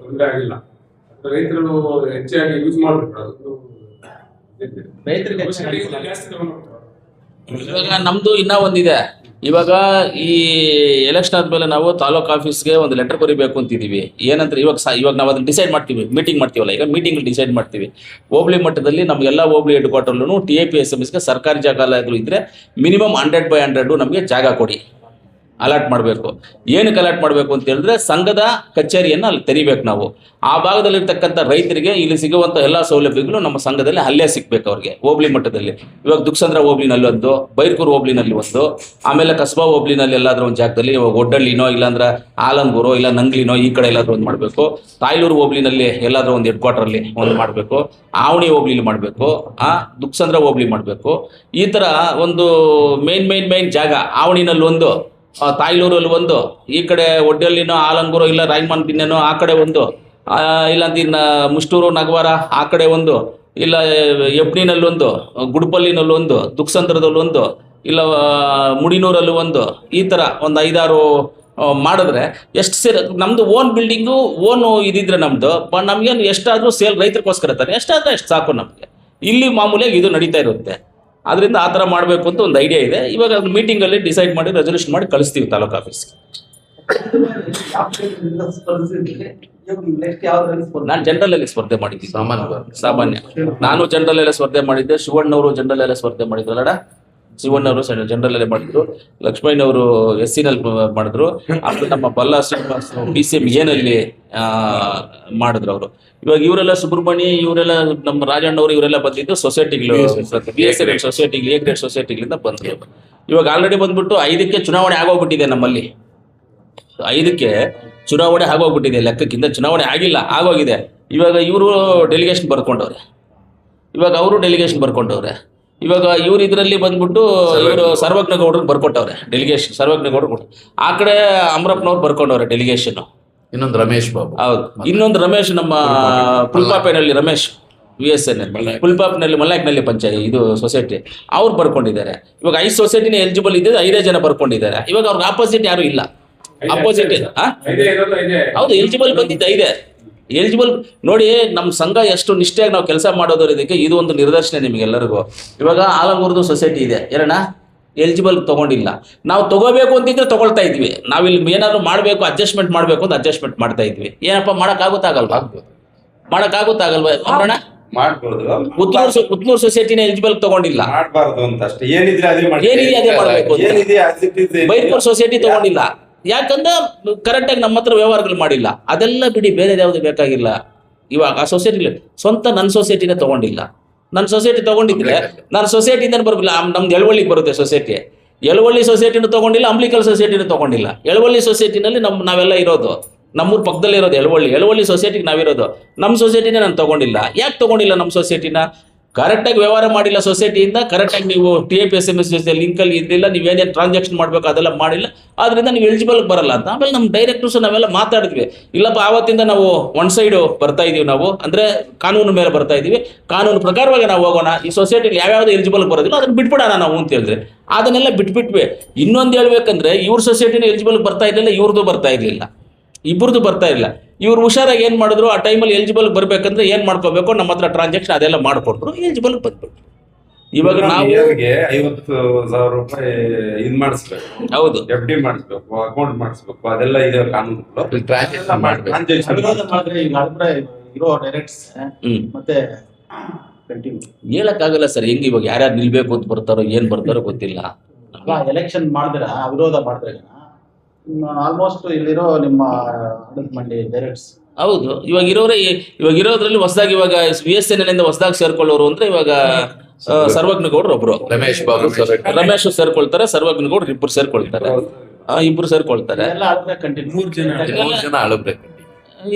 ತೊಂದರೆ ಆಗಿಲ್ಲ. ರೈತರು ಹೆಚ್ಚಾಗಿ ಯೂಸ್ ಮಾಡ್ಬಿಟ್ರು. ರೈತರಿಗೆ ಇವಾಗ ನಮ್ದು ಇನ್ನ ಒಂದಿದೆ. ಇವಾಗ ಈ ಎಲೆಕ್ಷನ್ ಆದ್ಮೇಲೆ ನಾವು ತಾಲೂಕ್ ಆಫೀಸ್ಗೆ ಒಂದು ಲೆಟರ್ ಬರೀಬೇಕು ಅಂತಿದೀವಿ. ಏನಂದ್ರೆ ಇವಾಗ ನಾವು ಅದನ್ನ ಡಿಸೈಡ್ ಮಾಡ್ತೀವಿ, ಮೀಟಿಂಗ್ ಮಾಡ್ತೀವಲ್ಲ, ಈಗ ಮೀಟಿಂಗ್ ಡಿಸೈಡ್ ಮಾಡ್ತೀವಿ. ಹೋಬಳಿ ಮಟ್ಟದಲ್ಲಿ ನಮ್ಗೆಲ್ಲ ಹೋಬಳಿ ಹೆಡ್ ಕ್ವಾರ್ಟರ್ಲೂ TAPSMSಗೆ ಸರ್ಕಾರಿ ಜಾಗ ಇದ್ರೆ ಮಿನಿಮಮ್ 100/100 ನಮಗೆ ಜಾಗ ಕೊಡಿ, ಅಲಾಟ್ ಮಾಡಬೇಕು. ಏನಕ್ಕೆ ಅಲಾಟ್ ಮಾಡಬೇಕು ಅಂತ ಹೇಳಿದ್ರೆ, ಸಂಘದ ಕಚೇರಿಯನ್ನು ಅಲ್ಲಿ ತೆರಿಬೇಕು ನಾವು. ಆ ಭಾಗದಲ್ಲಿರ್ತಕ್ಕಂಥ ರೈತರಿಗೆ ಇಲ್ಲಿ ಸಿಗುವಂಥ ಎಲ್ಲ ಸೌಲಭ್ಯಗಳು ನಮ್ಮ ಸಂಘದಲ್ಲಿ ಅಲ್ಲೇ ಸಿಗ್ಬೇಕು ಅವ್ರಿಗೆ, ಹೋಬಳಿ ಮಟ್ಟದಲ್ಲಿ. ಇವಾಗ ದುಕ್ಸಂದ್ರ ಹೋಬಳಿನಲ್ಲಿ ಒಂದು, ಬೈರ್ಕೂರು ಹೋಬಳಿನಲ್ಲಿ ಒಂದು, ಆಮೇಲೆ ಕಸ್ಬಾ ಹೋಬಳಿನಲ್ಲಿ ಎಲ್ಲಾದ್ರೂ ಒಂದು ಜಾಗದಲ್ಲಿ, ಇವಾಗ ಒಡ್ಡಳ್ಳಿನೋ ಇಲ್ಲಾಂದ್ರೆ ಆಲಂಗೂರೋ ಇಲ್ಲ ನಂಗ್ಲಿನೋ ಈ ಕಡೆ ಎಲ್ಲಾದ್ರೂ ಒಂದು ಮಾಡಬೇಕು. ತಾಯ್ಲೂರು ಹೋಬಳಿನಲ್ಲಿ ಎಲ್ಲಾದ್ರೂ ಒಂದು ಹೆಡ್ ಕ್ವಾರ್ಟರ್ಲಿ ಒಂದು ಮಾಡಬೇಕು. ಆವಣಿ ಹೋಬಳಿಲಿ ಮಾಡಬೇಕು. ದುಕ್ಸಂದ್ರ ಹೋಬಳಿ ಮಾಡಬೇಕು. ಈ ಥರ ಒಂದು ಮೇನ್ ಜಾಗ. ಆವಣಿನಲ್ಲಿ ಒಂದು, ತಾಯ್ಲೂರಲ್ಲಿ ಒಂದು, ಈ ಕಡೆ ಒಡ್ಡಳ್ಳಿನೋ ಆಲಂಗೂರೋ ಇಲ್ಲ ರಾಯಮಾನ್ ದಿನ್ನೇನೋ ಆ ಕಡೆ ಒಂದು, ಇಲ್ಲಾಂತ ಇನ್ನು ಮುಷ್ಟೂರು ನಗವಾರ ಆ ಕಡೆ ಒಂದು, ಇಲ್ಲ ಯಪ್ನಿನಲ್ಲೊಂದು, ಗುಡ್ಪಲ್ಲಿನಲ್ಲೊಂದು, ದುಕ್ಸಂದ್ರದಲ್ಲೊಂದು, ಇಲ್ಲ ಮುಡಿನೂರಲ್ಲಿ ಒಂದು, ಈ ಥರ ಒಂದು 5-6 ಮಾಡಿದ್ರೆ ಎಷ್ಟು ಸೇರಿ ನಮ್ಮದು ಓನ್ ಬಿಲ್ಡಿಂಗು ಓನು ಇದಿದ್ರೆ ನಮ್ಮದು ನಮಗೇನು ಎಷ್ಟಾದರೂ ಸೇಲ್ ರೈತರಿಗೋಸ್ಕರ ತಾನೆ, ಎಷ್ಟಾದರೆ ಎಷ್ಟು ಸಾಕು ನಮಗೆ. ಇಲ್ಲಿ ಮಾಮೂಲಿಯಾಗಿ ಇದು ನಡೀತಾ ಇರುತ್ತೆ. ಅದರಿಂದ ಆ ಥರ ಮಾಡಬೇಕು ಅಂತ ಒಂದು ಐಡಿಯಾ ಇದೆ. ಇವಾಗ ಅದು ಮೀಟಿಂಗಲ್ಲಿ ಡಿಸೈಡ್ ಮಾಡಿ ರೆಸಲ್ಯೂಷನ್ ಮಾಡಿ ಕಳಿಸ್ತೀವಿ ತಾಲೂಕು ಆಫೀಸ್ಗೆ. ನಾನು ಜನರಲ್ ಸ್ಪರ್ಧೆ ಮಾಡಿದ್ದೀನಿ. ಸಾಮಾನ್ಯ ನಾನು ಜನರಲ್ ಸ್ಪರ್ಧೆ ಮಾಡಿದ್ದೆ. ಶಿವಣ್ಣವರು ಜನರಲ್ ಸ್ಪರ್ಧೆ ಮಾಡಿದ್ರಲ್ಲ, ಶಿವಣ್ಣವರು ಜನರಲ್ ಮಾಡಿದ್ರು. ಲಕ್ಷ್ಮಣ್ಣವರು SC-ನಲ್ಲಿ ಮಾಡಿದ್ರು. ಆಮೇಲೆ ನಮ್ಮ ಬಲ್ಲಾ ಶ್ರೀನಿವಾಸ್ PCM ಏನಲ್ಲಿ ಮಾಡಿದ್ರು ಅವರು. ಇವಾಗ ಇವರೆಲ್ಲ ಸುಬ್ರಹ್ಮಣ್ಯ, ಇವರೆಲ್ಲ ನಮ್ಮ ರಾಜಣ್ಣವರು, ಇವರೆಲ್ಲ ಬಂದಿದ್ದು ಸೊಸೈಟಿಗಳು, BSN ಸೊಸೈಟಿಗಳು, A ಗ್ರೇಡ್ ಸೊಸೈಟಿಗಳಿಂದ ಬಂದ್ರು. ಇವಾಗ ಆಲ್ರೆಡಿ ಬಂದ್ಬಿಟ್ಟು 5ಕ್ಕೆ ಚುನಾವಣೆ ಆಗೋಗ್ಬಿಟ್ಟಿದೆ ನಮ್ಮಲ್ಲಿ. 5ಕ್ಕೆ ಚುನಾವಣೆ ಆಗೋಗ್ಬಿಟ್ಟಿದೆ, ಲೆಕ್ಕಕ್ಕಿಂತ ಚುನಾವಣೆ ಆಗಿಲ್ಲ, ಆಗೋಗಿದೆ. ಇವಾಗ ಇವರು ಡೆಲಿಗೇಷನ್ ಬರ್ಕೊಂಡವ್ರೆ, ಇವಾಗ ಅವರು ಡೆಲಿಗೇಷನ್ ಬರ್ಕೊಂಡವ್ರೆ. ಇವಾಗ ಇವ್ರು ಇದರಲ್ಲಿ ಬಂದ್ಬಿಟ್ಟು ಇವರು ಸರ್ವಜ್ಞಗೌಡ್ರಿಗೆ ಬರ್ಕೊಟ್ಟವ್ರೆ ಡೆಲಿಗೇಷನ್. ಸರ್ವಜ್ಞಗೌಡ್ರು ಕೊಟ್ಟು ಆ ಕಡೆ ಅಮರಪ್ಪನವ್ರು ಬರ್ಕೊಂಡವ್ರೆ ಡೆಲಿಗೇಷನ್. ಇನ್ನೊಂದು ರಮೇಶ್ ಬಾಬು, ಹೌದು, ಇನ್ನೊಂದು ರಮೇಶ್, ನಮ್ಮ ಪುಲ್ಪಾಪೇನಲ್ಲಿ ರಮೇಶ್, VSN ಪುಲ್ಪಾಪ್ನಲ್ಲಿ ಮಲ್ನಾಕ್ನಲ್ಲಿ ಪಂಚಾಯತ್ ಇದು ಸೊಸೈಟಿ, ಅವ್ರು ಬರ್ಕೊಂಡಿದ್ದಾರೆ. ಇವಾಗ 5 ಸೊಸೈಟಿನೇ ಎಲಿಜಿಬಲ್ ಇದ್ದಿದ್ದು 5 ಜನ ಬರ್ಕೊಂಡಿದ್ದಾರೆ. ಇವಾಗ ಅವ್ರಿಗೆ ಆಪೋಸಿಟ್ ಯಾರು ಇಲ್ಲ. ಆಪೋಸಿಟ್ ಹೌದು, ಎಲಿಜಿಬಲ್ ಬಂದಿದ್ದು 5 ಎಲಿಜಿಬಲ್. ನೋಡಿ ನಮ್ಮ ಸಂಘ ಎಷ್ಟು ನಿಷ್ಠೆಯಾಗಿ ನಾವು ಕೆಲಸ ಮಾಡೋದ್ರ ಇದಕ್ಕೆ ಇದು ಒಂದು ನಿದರ್ಶನ ನಿಮಗೆಲ್ಲರಿಗೂ. ಇವಾಗ ಆಲಂಗೂರ್ದು ಸೊಸೈಟಿ ಇದೆ, ಏನಣ್ಣ ಎಲಿಜಿಬಲ್ ತೊಗೊಂಡಿಲ್ಲ. ನಾವು ತೊಗೋಬೇಕು ಅಂತಿದ್ರೆ ತೊಗೊಳ್ತಾ ಇದ್ವಿ. ನಾವಿಲ್ಲಿ ಏನಾದ್ರು ಮಾಡಬೇಕು, ಅಡ್ಜಸ್ಟ್ಮೆಂಟ್ ಮಾಡಬೇಕು ಅಂತ ಅಡ್ಜಸ್ಟ್ಮೆಂಟ್ ಮಾಡ್ತಾ ಇದ್ವಿ. ಏನಪ್ಪ ಮಾಡೋಕ್ಕಾಗುತ್ತಾಗಲ್ವಾ? ಮಾಡೋಕ್ಕಾಗುತ್ತಾಗಲ್ವಾ ಅಣ್ಣ? ಉತ್ನೂರು ಸೊಸೈಟಿನ ಎಲಿಜಿಬಲ್ ತಗೊಂಡಿಲ್ಲ. ಏನಿದೆ ಅದೇ ಮಾಡಬೇಕು. ಬೈರ್ಪುರ್ ಸೊಸೈಟಿ ತಗೊಂಡಿಲ್ಲ, ಯಾಕಂದ್ರೆ ಕರೆಕ್ಟಾಗಿ ನಮ್ಮ ಹತ್ರ ವ್ಯವಹಾರಗಳು ಮಾಡಿಲ್ಲ. ಅದೆಲ್ಲ ಬಿಡಿ, ಬೇರೆ ಯಾವುದು ಬೇಕಾಗಿಲ್ಲ. ಇವಾಗ ಆ ಸೊಸೈಟಿ ಸ್ವಂತ ನನ್ನ ಸೊಸೈಟಿನೇ ತಗೊಂಡಿಲ್ಲ. ನನ್ನ ಸೊಸೈಟಿ ತಗೊಂಡಿದ್ರೆ ನಾನು ಸೊಸೈಟಿಯಿಂದ ಬರಲಿಲ್ಲ. ನಮ್ದು ಎಳವಳ್ಳಿಗೆ ಬರುತ್ತೆ ಸೊಸೈಟಿ. ಎಳವಳ್ಳಿ ಸೊಸೈಟಿನೂ ತಗೊಂಡಿಲ್ಲ, ಅಂಬ್ಲಿಕಲ್ ಸೊಸೈಟಿನೂ ತಗೊಂಡಿಲ್ಲ. ಎಳವಳ್ಳಿ ಸೊಸೈಟಿನಲ್ಲಿ ನಾವೆಲ್ಲ ಇರೋದು, ನಮ್ಮೂರು ಪಕ್ಕದಲ್ಲಿ ಇರೋದು ಎಳವಳ್ಳಿ ಸೊಸೈಟಿಗೆ ನಾವಿರೋದು. ನಮ್ಮ ಸೊಸೈಟಿನೇ ನಾನು ತಗೊಂಡಿಲ್ಲ. ಯಾಕೆ ತಗೊಂಡಿಲ್ಲ ನಮ್ಮ ಸೊಸೈಟಿನ? ಕರೆಕ್ಟಾಗಿ ವ್ಯವಹಾರ ಮಾಡಿಲ್ಲ ಸೊಸೈಟಿಯಿಂದ, ಕರೆಕ್ಟಾಗಿ ನೀವು TIPSMS ಲಿಂಕಲ್ಲಿ ಇದ್ದಿಲ್ಲ, ನೀವೇನೇನು ಟ್ರಾನ್ಸಾಕ್ಷನ್ ಮಾಡಬೇಕು ಅದೆಲ್ಲ ಮಾಡಿಲ್ಲ, ಆದ್ದರಿಂದ ನೀವು ಎಲಿಜಿಬಲ್ ಬರಲ್ಲ ಅಂತ. ಆಮೇಲೆ ನಮ್ಮ ಡೈರೆಕ್ಟರ್ಸ್ ನಾವೆಲ್ಲ ಮಾತಾಡಿದ್ವಿ, ಇಲ್ಲಪ್ಪ ಆವತ್ತಿಂದ ನಾವು ಒನ್ ಸೈಡು ಬರ್ತಾ ಇದೀವಿ, ನಾವು ಅಂದರೆ ಕಾನೂನು ಮೇಲೆ ಬರ್ತಾ ಇದೀವಿ, ಕಾನೂನು ಪ್ರಕಾರವಾಗಿ ನಾವು ಹೋಗೋಣ, ಈ ಸೊಸೈಟಿಲಿ ಯಾವ್ಯಾವ್ದು ಎಲಿಜಿಬಲ್ ಬರೋದಿಲ್ಲ ಅದನ್ನು ಬಿಟ್ಬಿಡೋಣ ನಾವು ಅಂತ ಹೇಳಿದ್ರೆ ಅದನ್ನೆಲ್ಲ ಬಿಟ್ಬಿಟ್ವಿ. ಇನ್ನೊಂದು ಹೇಳ್ಬೇಕಂದ್ರೆ ಇವ್ರ ಸೊಸೈಟಿನ ಎಲಿಜಿಬಲ್ ಬರ್ತಾ ಇರಲಿಲ್ಲ, ಇವ್ರದ್ದು ಬರ್ತಾ ಇರಲಿಲ್ಲ, ಇಬ್ಬರದು ಬರ್ತಾ ಇಲ್ಲ. ಇವ್ರು ಹುಷಾರಾಗಿ ಏನು ಮಾಡಿದ್ರು, ಆ ಟೈಮಲ್ಲಿ ಎಲಿಜಿಬಲ್ ಬರಬೇಕಂದ್ರೆ ಏನು ಮಾಡ್ಕೋಬೇಕು, ನಮ್ಮ ಹತ್ರ ಟ್ರಾನ್ಸಾಕ್ಷನ್ ಅದೆಲ್ಲ ಮಾಡಿಕೊಟ್ರು, ಎಲಿಜಿಬಲ್ ಬಂದ್ಬಿಟ್ರು. ಇವಾಗ ನಾವು 50,000 ರೂಪಾಯಿ ಇದು ಮಾಡಿಸ್ಬೇಕು, ಹೌದು FD ಮಾಡಿಸ್ಬೇಕು, ಅಕೌಂಟ್ ಮಾಡಿಸ್ಬೇಕು, ಅದೆಲ್ಲ ಇದೆ ಕಾನೂನು. ಟ್ರಾನ್ಸಾಕ್ಷನ್ ಮಾಡ್ಬೇಕು. ಅವಿರೋಧ ಮಾಡಿದ್ರೆ ಈಗ ಅಭಿಪ್ರಾಯ ಇರೋ ಡೈರೆಕ್ಟ್ಸ್ ಮತ್ತೆ ಕಂಟಿನ್ಯೂ ಹೇಳಕ್ಕಾಗಲ್ಲ ಸರ್, ಹೆಂಗೆ ಇವಾಗ ಯಾರ್ಯಾರು ನಿಲ್ಬೇಕು ಅಂತ ಬರ್ತಾರೋ ಏನು ಬರ್ತಾರೋ ಗೊತ್ತಿಲ್ಲ. ಎಲೆಕ್ಷನ್ ಮಾಡಿದ್ರ ಅವಿರೋಧ ಮಾಡಿದ್ರೆ ಆಲ್ಮೋಸ್ಟ್ ಇಲ್ಲಿರೋ ನಿಮ್ಮ ಮಂಡಿ ಡೈರೆಕ್ಟ್ಸ್ ಹೌದು, ಇವಾಗ ಇರೋದ್ರಲ್ಲಿ ಹೊಸದಾಗಿ ಇವಾಗ VSNL ಇಂದ ಹೊಸದಾಗಿ ಸೇರ್ಕೊಳ್ಳೋರು ಅಂದ್ರೆ ಇವಾಗ ಸರ್ವಜ್ಞ ಗೌಡ್ರು ಒಬ್ರು, ರಮೇಶ್ ಬಾಬು ಸರ್, ರಮೇಶ್ ಸೇರ್ಕೊಳ್ತಾರೆ, ಸರ್ವಜ್ಞ ಗೌಡ್ರು ಇಬ್ರು ಸೇರ್ಕೊಳ್ತಾರೆ, ಇಬ್ರು ಸೇರ್ಕೊಳ್ತಾರೆ. ಎಲ್ಲ ಆದ್ರೆ ಕಂಟಿನ್ಯೂ 3 ಜನ ಅಳಬ್ರೆ,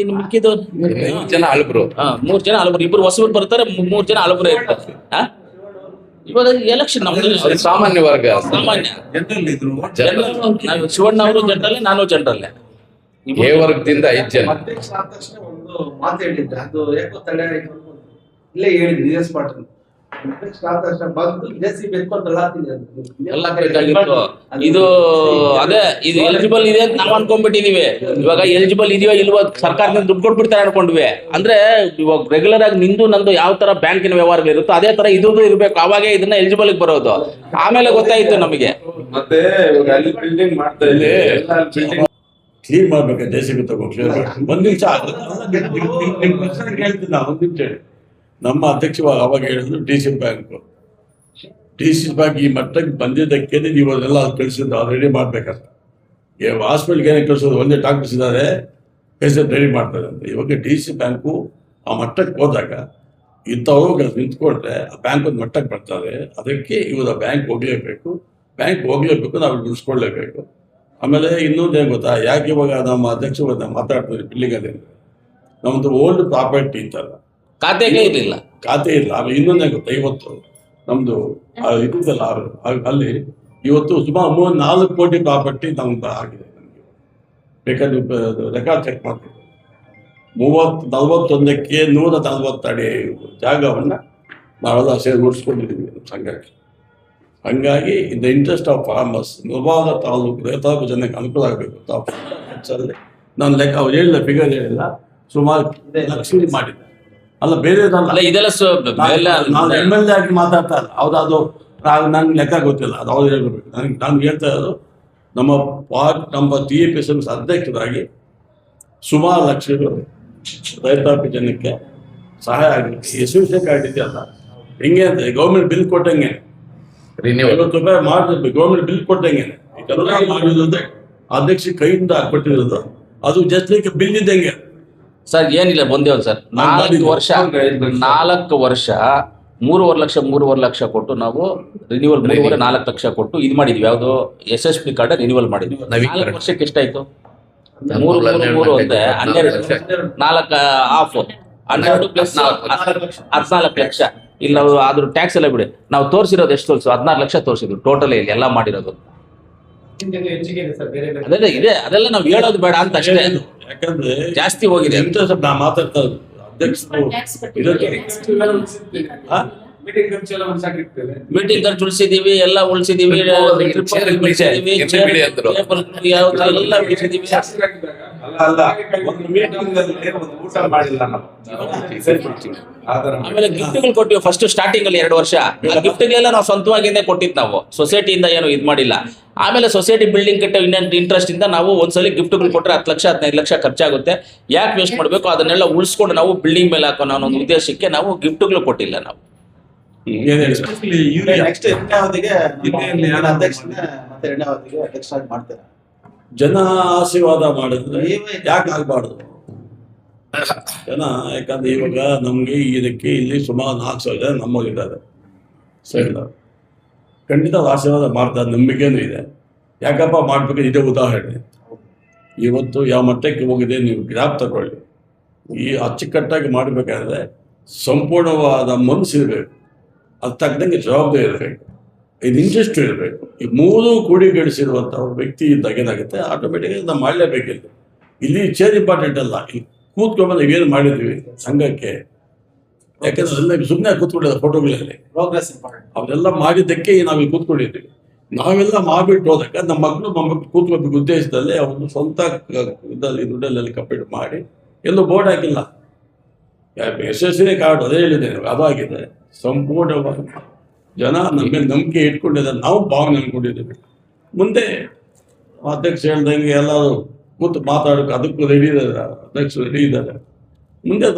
ಇನ್ನು ಮಿಕ್ಕಿದ್ದು 3 ಜನ ಅಳಬ್ರು, 3 ಜನ ಹಲವರು, ಇಬ್ರು ಹೊಸಬರು ಬರ್ತಾರೆ, 3 ಜನ ಹಲವರು ಇರ್ತಾರೆ. ಇವಾಗ ಎಲೆಕ್ಷನ್ ಸಾಮಾನ್ಯ ವರ್ಗ, ಸಾಮಾನ್ಯ ಜನರಲ್ ಇದ್ರು. ನಾವು ಶಿವಣ್ಣ ಅವರು ಜನರಲ್ಲೇ, ನಾನು ಜನರಲ್ಲೇ. ಎ ವರ್ಗದಿಂದ 5 ಜನ. ಅಧ್ಯಕ್ಷ ಆದ ತಕ್ಷಣ ಒಂದು ಮಾತು ಹೇಳಿದ್ದೆ, ಅದು ಯಾಕೋ ತಡೆ ಆಯ್ತು ಅನ್ಕೊಂಡು ಇಲ್ಲೇ ಹೇಳಿದ್ರಿ ಎಸ್ ಪಾಟೀಲ್. ಅಧ್ಯಕ್ಷ ಆದ ತಕ್ಷಣ ಬಂದು JCB ಎತ್ಕೊಂಡು ಎಲ್ಲ ಬೇಕಾಗಿತ್ತು. ಇದು ಅದೇ ಇದು ಎಲಿಜಿಬಲ್ ಇದೆ ಅಂತ ನಾವು ಅನ್ಕೊಂಡ್ಬಿಟ್ಟಿದೀವಿ. ಇವಾಗ ಎಲಿಜಿಬಲ್ ಇದೆಯೋ ಇಲ್ವೋ ಸರ್ಕಾರದಿಂದ ದುಡ್ಡು ಕೊಟ್ಬಿಡ್ತಾರೆ ಅನ್ಕೊಂಡ್ವಿ. ಅಂದ್ರೆ ಇವಾಗ ರೆಗ್ಯುಲರ್ ಆಗಿ ನಿಂದು ನಂದು ಯಾವ ತರ ಬ್ಯಾಂಕಿನ ವ್ಯವಹಾರಗಳು ಇರುತ್ತೋ ಅದೇ ತರ ಇದು ಇರ್ಬೇಕು, ಅವಾಗೇ ಇದನ್ನ ಎಲಿಜಿಬಲ್ ಬರೋದು. ಆಮೇಲೆ ಗೊತ್ತಾಯ್ತು ನಮಗೆ. ಮತ್ತೆ ಇವಾಗ ಅಲ್ಲಿ ಬಿಲ್ಡಿಂಗ್ ಮಾಡ್ತಾ ಇದೆ, ಎಲ್ಲ ಬಿಲ್ಡಿಂಗ್ ಕ್ಲೀನ್ ಮಾಡ್ಬೇಕು, JCB ತಗೊಂಡು ಒಂದ್ ನಿಮಿಷ ನಿಮ್ ಕ್ವಶನ್ ಕೇಳ್ತೀನಿ ನಾ, ಒಂದ್ ನಿಮಿಷ ಹೇಳಿ. ನಮ್ಮ ಅಧ್ಯಕ್ಷವಾಗಿ ಅವಾಗ ಹೇಳಿದ್ರು DC ಬ್ಯಾಂಕ್ ಈ ಮಟ್ಟಕ್ಕೆ ಬಂದಿದ್ದಕ್ಕೆ ನೀವು ಅದೆಲ್ಲ ಕಳಿಸಿದ್ದು ರೆಡಿ ಮಾಡ್ಬೇಕಂತ. ಹಾಸ್ಪಿಟ್ಲ್ಗೆ ಏನೇ ಕಳಿಸೋದು, ಒಂದೇ ಡಾಕ್ಟರ್ಸ್ ಇದ್ದಾರೆ, ಪೇಷಂಟ್ ರೆಡಿ ಮಾಡ್ತಾರೆ ಅಂತ. ಇವಾಗ DC ಬ್ಯಾಂಕು ಆ ಮಟ್ಟಕ್ಕೆ ಹೋದಾಗ ಇಂಥವ್ರು ನಿಂತ್ಕೊಂಡ್ರೆ ಆ ಬ್ಯಾಂಕ್ ಒಂದು ಮಟ್ಟಕ್ಕೆ ಬರ್ತಾರೆ. ಅದಕ್ಕೆ ಇವಾಗ ಬ್ಯಾಂಕ್ ಹೋಗ್ಲೇಬೇಕು, ನಾವು ಉಳಿಸ್ಕೊಳ್ಳೇಬೇಕು. ಆಮೇಲೆ ಇನ್ನೊಂದೇನು ಗೊತ್ತಾ, ಯಾಕೆ ಇವಾಗ ನಮ್ಮ ಅಧ್ಯಕ್ಷ ಮಾತಾಡ್ತಾರೆ ಬಿಲ್ಲಿಂಗ್ ಅದೇ, ನಮ್ಮದು ಓಲ್ಡ್ ಪ್ರಾಪರ್ಟಿ ಇತ್ತಲ್ಲ, ಖಾತೆಗೆ ಇರಲಿಲ್ಲ, ಖಾತೆ ಇಲ್ಲ. ಆಮೇಲೆ ಇನ್ನೊಂದೇ ಗೊತ್ತಾ, ಇವತ್ತು ನಮ್ದು ಇದ್ದಲ್ಲ ಅಲ್ಲಿ ಇವತ್ತು ಸುಮಾರು 4 ಕೋಟಿ ಪ್ರಾಪರ್ಟಿ ನಮ್ದು ಆಗಿದೆ. ನಮಗೆ ಬೇಕಾದ್ರೆ ರೆಕಾರ್ಡ್ ಚೆಕ್ ಮಾಡ್ತೀವಿ. 41ಕ್ಕೆ 140 ಅಡಿ ಜಾಗವನ್ನು ನಾವೆಲ್ಲ ಸೇರಿ ಉಳಿಸ್ಕೊಂಡಿದ್ದೀವಿ ನಮ್ಮ ಸಂಘಕ್ಕೆ. ಹಂಗಾಗಿ in the interest of farmers, Mulbagal taluk ರೈತಾಪಿ ಜನಕ್ಕೆ ಅನುಕೂಲ ಆಗಬೇಕು ಅಂತ ನಾನು ಲೆಕ್ಕ ಅವ್ರು ಹೇಳಿಲ್ಲ, ಫಿಗರ್ ಹೇಳಿಲ್ಲ, ಸುಮಾರು ಲಕ್ಷ ಮಾಡಿದ್ದೆ. ಅಲ್ಲ ಬೇರೆ ಇದೆಲ್ಲ ನಾನು MLA ಆಗಿ ಮಾತಾಡ್ತಾ ಇಲ್ಲ, ಹೌದಾದು ನನ್ಗೆ ಲೆಕ್ಕ ಗೊತ್ತಿಲ್ಲ, ಅದು ಅವ್ರು ಹೇಳ್ಬೇಕು. ನಾನು ಹೇಳ್ತಾ ಇರೋದು ನಮ್ಮ TIPSMS ಅಧ್ಯಕ್ಷರಾಗಿ ಸುಮಾರು ಲಕ್ಷಗಳು ರೈತಾಪಿ ಜನಕ್ಕೆ ಸಹಾಯ ಆಗಲಿಕ್ಕೆ SVC ಕಾರ್ಡ್ ಇದೆಯಲ್ಲ, ಹೆಂಗೆ ಅಂತ ಗೌರ್ಮೆಂಟ್ ಬಿಲ್ ಕೊಟ್ಟಂಗೆ ₹50 ಮಾಡಿ ಗೌರ್ಮೆಂಟ್ ಬಿಲ್ ಕೊಟ್ಟಂಗೆ ಇದೆಲ್ಲ ಮಾಡಿರೋದು ಅಧ್ಯಕ್ಷ ಕೈಯಿಂದ ಕೊಟ್ಟಿರೋದು, ಅದು ಜಸ್ಟ್ ಲೈಕ್ ಬಿಲ್ ಇದ್ದಂಗೆ ಸರ್. ಏನಿಲ್ಲ, ಬಂದೇವ್ ಸರ್, 4 ವರ್ಷ 3.5 ಲಕ್ಷ ಕೊಟ್ಟು ನಾವು ರಿನ್ಯೂವಲ್ 4 ಲಕ್ಷ ಕೊಟ್ಟು ಇದು ಮಾಡಿದ್ವಿ. ಯಾವುದು SSP ಕಾರ್ಡ್ ರಿನ್ಯೂವಲ್ ಮಾಡಿದ್ವಿ. 4 ವರ್ಷಕ್ಕೆ ಎಷ್ಟಾಯ್ತು? 3 ಅಂದ್ರೆ 12, 4 ಆಫ್ 12 ಪ್ಲಸ್ 14 ಲಕ್ಷ. ಇಲ್ಲಿ ನಾವು ಅದ್ರ ಟ್ಯಾಕ್ಸ್ ಎಲ್ಲ ಬಿಡಿ, ನಾವು ತೋರಿಸಿರೋದು ಎಷ್ಟು ತೋರಿಸು? 14 ಲಕ್ಷ ತೋರಿಸಿದ್ರು ಟೋಟಲ್ ಇಲ್ಲಿ ಎಲ್ಲ ಮಾಡಿರೋದು. ಅದೇ ಇದೆ, ಅದೆಲ್ಲ ನಾವು ಹೇಳೋದು ಬೇಡ ಅಂತ ಅಷ್ಟೇ, ಯಾಕಂದ್ರೆ ಜಾಸ್ತಿ ಹೋಗಿದೆ. ನಾ ಮಾತಾಡ್ತಾ ಇರೋದು ಅಧ್ಯಕ್ಷರು ಮೀಟಿಂಗ್ ಖರ್ಚೆಲ್ಲ ಉಳಿಸಾಕಿರ್ತೇವೆ. ಮೀಟಿಂಗ್ ಖರ್ಚು ಉಳಿಸಿದೀವಿ, ಎಲ್ಲ ಉಳಿಸಿದೀವಿ, ಅಲ್ಲ ಒಂದು ಮೀಟಿಂಗ್ ಅಲ್ಲಿ ಒಂದು ಊಟ ಮಾಡಿಲ್ಲ ನಾವು. ಆಮೇಲೆ ಗಿಫ್ಟ್ಗಳು ಕೊಟ್ಟಿವಿ ಫಸ್ಟ್ ಸ್ಟಾರ್ಟಿಂಗ್ ಅಲ್ಲಿ 2 ವರ್ಷ. ಆ ಗಿಫ್ಟ್ಗಳೆಲ್ಲ ನಾವು ಸ್ವಂತವಾಗಿಂದೇ ಕೊಟ್ಟಿದ್ದು, ನಾವು ಸೊಸೈಟಿಯಿಂದ ಏನು ಇದು ಮಾಡಿಲ್ಲ. ಆಮೇಲೆ ಸೊಸೈಟಿ ಬಿಲ್ಡಿಂಗ್ ಕಟ್ಟ ಇಂಟ್ರೆಸ್ಟ್ ಇಂದ ನಾವು ಒಂದ್ಸಲಿ ಗಿಫ್ಟ್ಗಳು ಕೊಟ್ಟರೆ 10 ಲಕ್ಷ 15 ಲಕ್ಷ ಖರ್ಚಾಗುತ್ತೆ, ಯಾಕೆ ವೇಸ್ಟ್ ಮಾಡಬೇಕು, ಅದನ್ನೆಲ್ಲ ಉಳಿಸ್ಕೊಂಡು ನಾವು ಬಿಲ್ಡಿಂಗ್ ಮೇಲೆ ಹಾಕೋ ಅನ್ನೋ ಒಂದು ಉದ್ದೇಶಕ್ಕೆ ನಾವು ಗಿಫ್ಟ್ಗಳು ಕೊಟ್ಟಿಲ್ಲ. ನಾವು ನೆಕ್ಸ್ಟ್ 2ನೇ ಅವಧಿಗೆ ಅಧ್ಯಕ್ಷನೇ ಮತ್ತೆ 2ನೇ ಅವಧಿಗೆ ಅಧ್ಯಕ್ಷರಾಗಿ ಮಾಡ್ತಾರೆ. ಜನ ಆಶೀರ್ವಾದ ಮಾಡಿದ್ರೆ ಯಾಕೆ ಆಗ್ಬಾರ್ದು ಜನ? ಯಾಕಂದ್ರೆ ಇವಾಗ ನಮ್ಗೆ ಇದಕ್ಕೆ ಇಲ್ಲಿ ಸುಮಾರು 400 ಜನ ನಮ್ಮಲ್ಲಿದ್ದಾರೆ, ಸರಿ, ಖಂಡಿತ ಆಶೀರ್ವಾದ ಮಾಡ್ತಾರೆ, ನಂಬಿಕೆನೂ ಇದೆ. ಯಾಕಪ್ಪ ಮಾಡ್ಬೇಕು, ಇದೇ ಉದಾಹರಣೆ. ಇವತ್ತು ಯಾವ ಮಟ್ಟಕ್ಕೆ ಹೋಗಿದೆ ನೀವು ಗ್ರಾಫ್ ತಗೊಳ್ಳಿ. ಈ ಅಚ್ಚುಕಟ್ಟಾಗಿ ಮಾಡಬೇಕಾದ್ರೆ ಸಂಪೂರ್ಣವಾದ ಮನಸ್ಸಿರಬೇಕು. ಅದು ತಕ್ಕಂಗೆ ಜವಾಬ್ದಾರಿ ಇರಬೇಕು, ಇದು ಇಂಟ್ರೆಸ್ಟ್ ಇರಬೇಕು. ಈ ಮೂರು ಕೂಡಿಗಡಿಸಿರುವಂಥ ವ್ಯಕ್ತಿ ಇದ್ದಾಗ ಏನಾಗುತ್ತೆ, ಆಟೋಮೆಟಿಕಾಗಿ ನಾವು ಮಾಡಲೇಬೇಕಿಲ್ಲ. ಇಲ್ಲಿ ಚೇರ್ ಇಂಪಾರ್ಟೆಂಟ್ ಅಲ್ಲ, ಇಲ್ಲಿ ಕೂತ್ಕೊಂಡ್ಬಂದು ನಾವೇನು ಮಾಡಿದ್ವಿ ಸಂಘಕ್ಕೆ, ಯಾಕಂದ್ರೆ ಎಲ್ಲ ಸುಮ್ಮನೆ ಕೂತ್ಕೊಂಡಿದ್ದ ಫೋಟೋಗಳಲ್ಲಿ ಪ್ರೋಗ್ರೆಸ್ ಇಂಪಾರ್ಟೆಂಟ್. ಅವರೆಲ್ಲ ಮಾಡಿದ್ದಕ್ಕೆ ನಾವಿಲ್ಲಿ ಕೂತ್ಕೊಂಡಿದ್ವಿ. ನಾವೆಲ್ಲ ಮಾಡಿಬಿಟ್ಟು ಹೋದಾಗ ನಮ್ಮ ಮಕ್ಕಳು ಕೂತ್ಕೋಬೇಕು ಉದ್ದೇಶದಲ್ಲಿ ಅವನು ಸ್ವಂತ ಇದರಲ್ಲಿ ದುಡ್ಡಲ್ಲೆಲ್ಲ ಕಂಪ್ಲೀಟ್ ಮಾಡಿ ಎಲ್ಲೂ ಬೋರ್ಡ್ ಹಾಕಿಲ್ಲ. ಯಶಸ್ವಿನಿ ಕಾರ್ಡ್ ಅದೇ ಹೇಳಿದ್ದೇನೆ, ಅದಾಗಿದೆ. ಸಂಪೂರ್ಣವಾಗಿ ಜನ ನಮ್ಮ ಮೇಲೆ ನಂಬಿಕೆ ಇಟ್ಕೊಂಡಿದ್ದಾರೆ, ನಾವು ಭಾವನೆ ಅಂದ್ಕೊಂಡಿದ್ದೀವಿ. ಮುಂದೆ ಅಧ್ಯಕ್ಷ ಹೇಳ್ದಂಗೆ ಎಲ್ಲರೂ ಕೂತು ಮಾತಾಡೋಕೆ ಅದಕ್ಕೂ ರೆಡಿ ಇದ್ದಾರೆ, ಅಧ್ಯಕ್ಷರು ರೆಡಿ ಇದ್ದಾರೆ. ಮುಂದೆ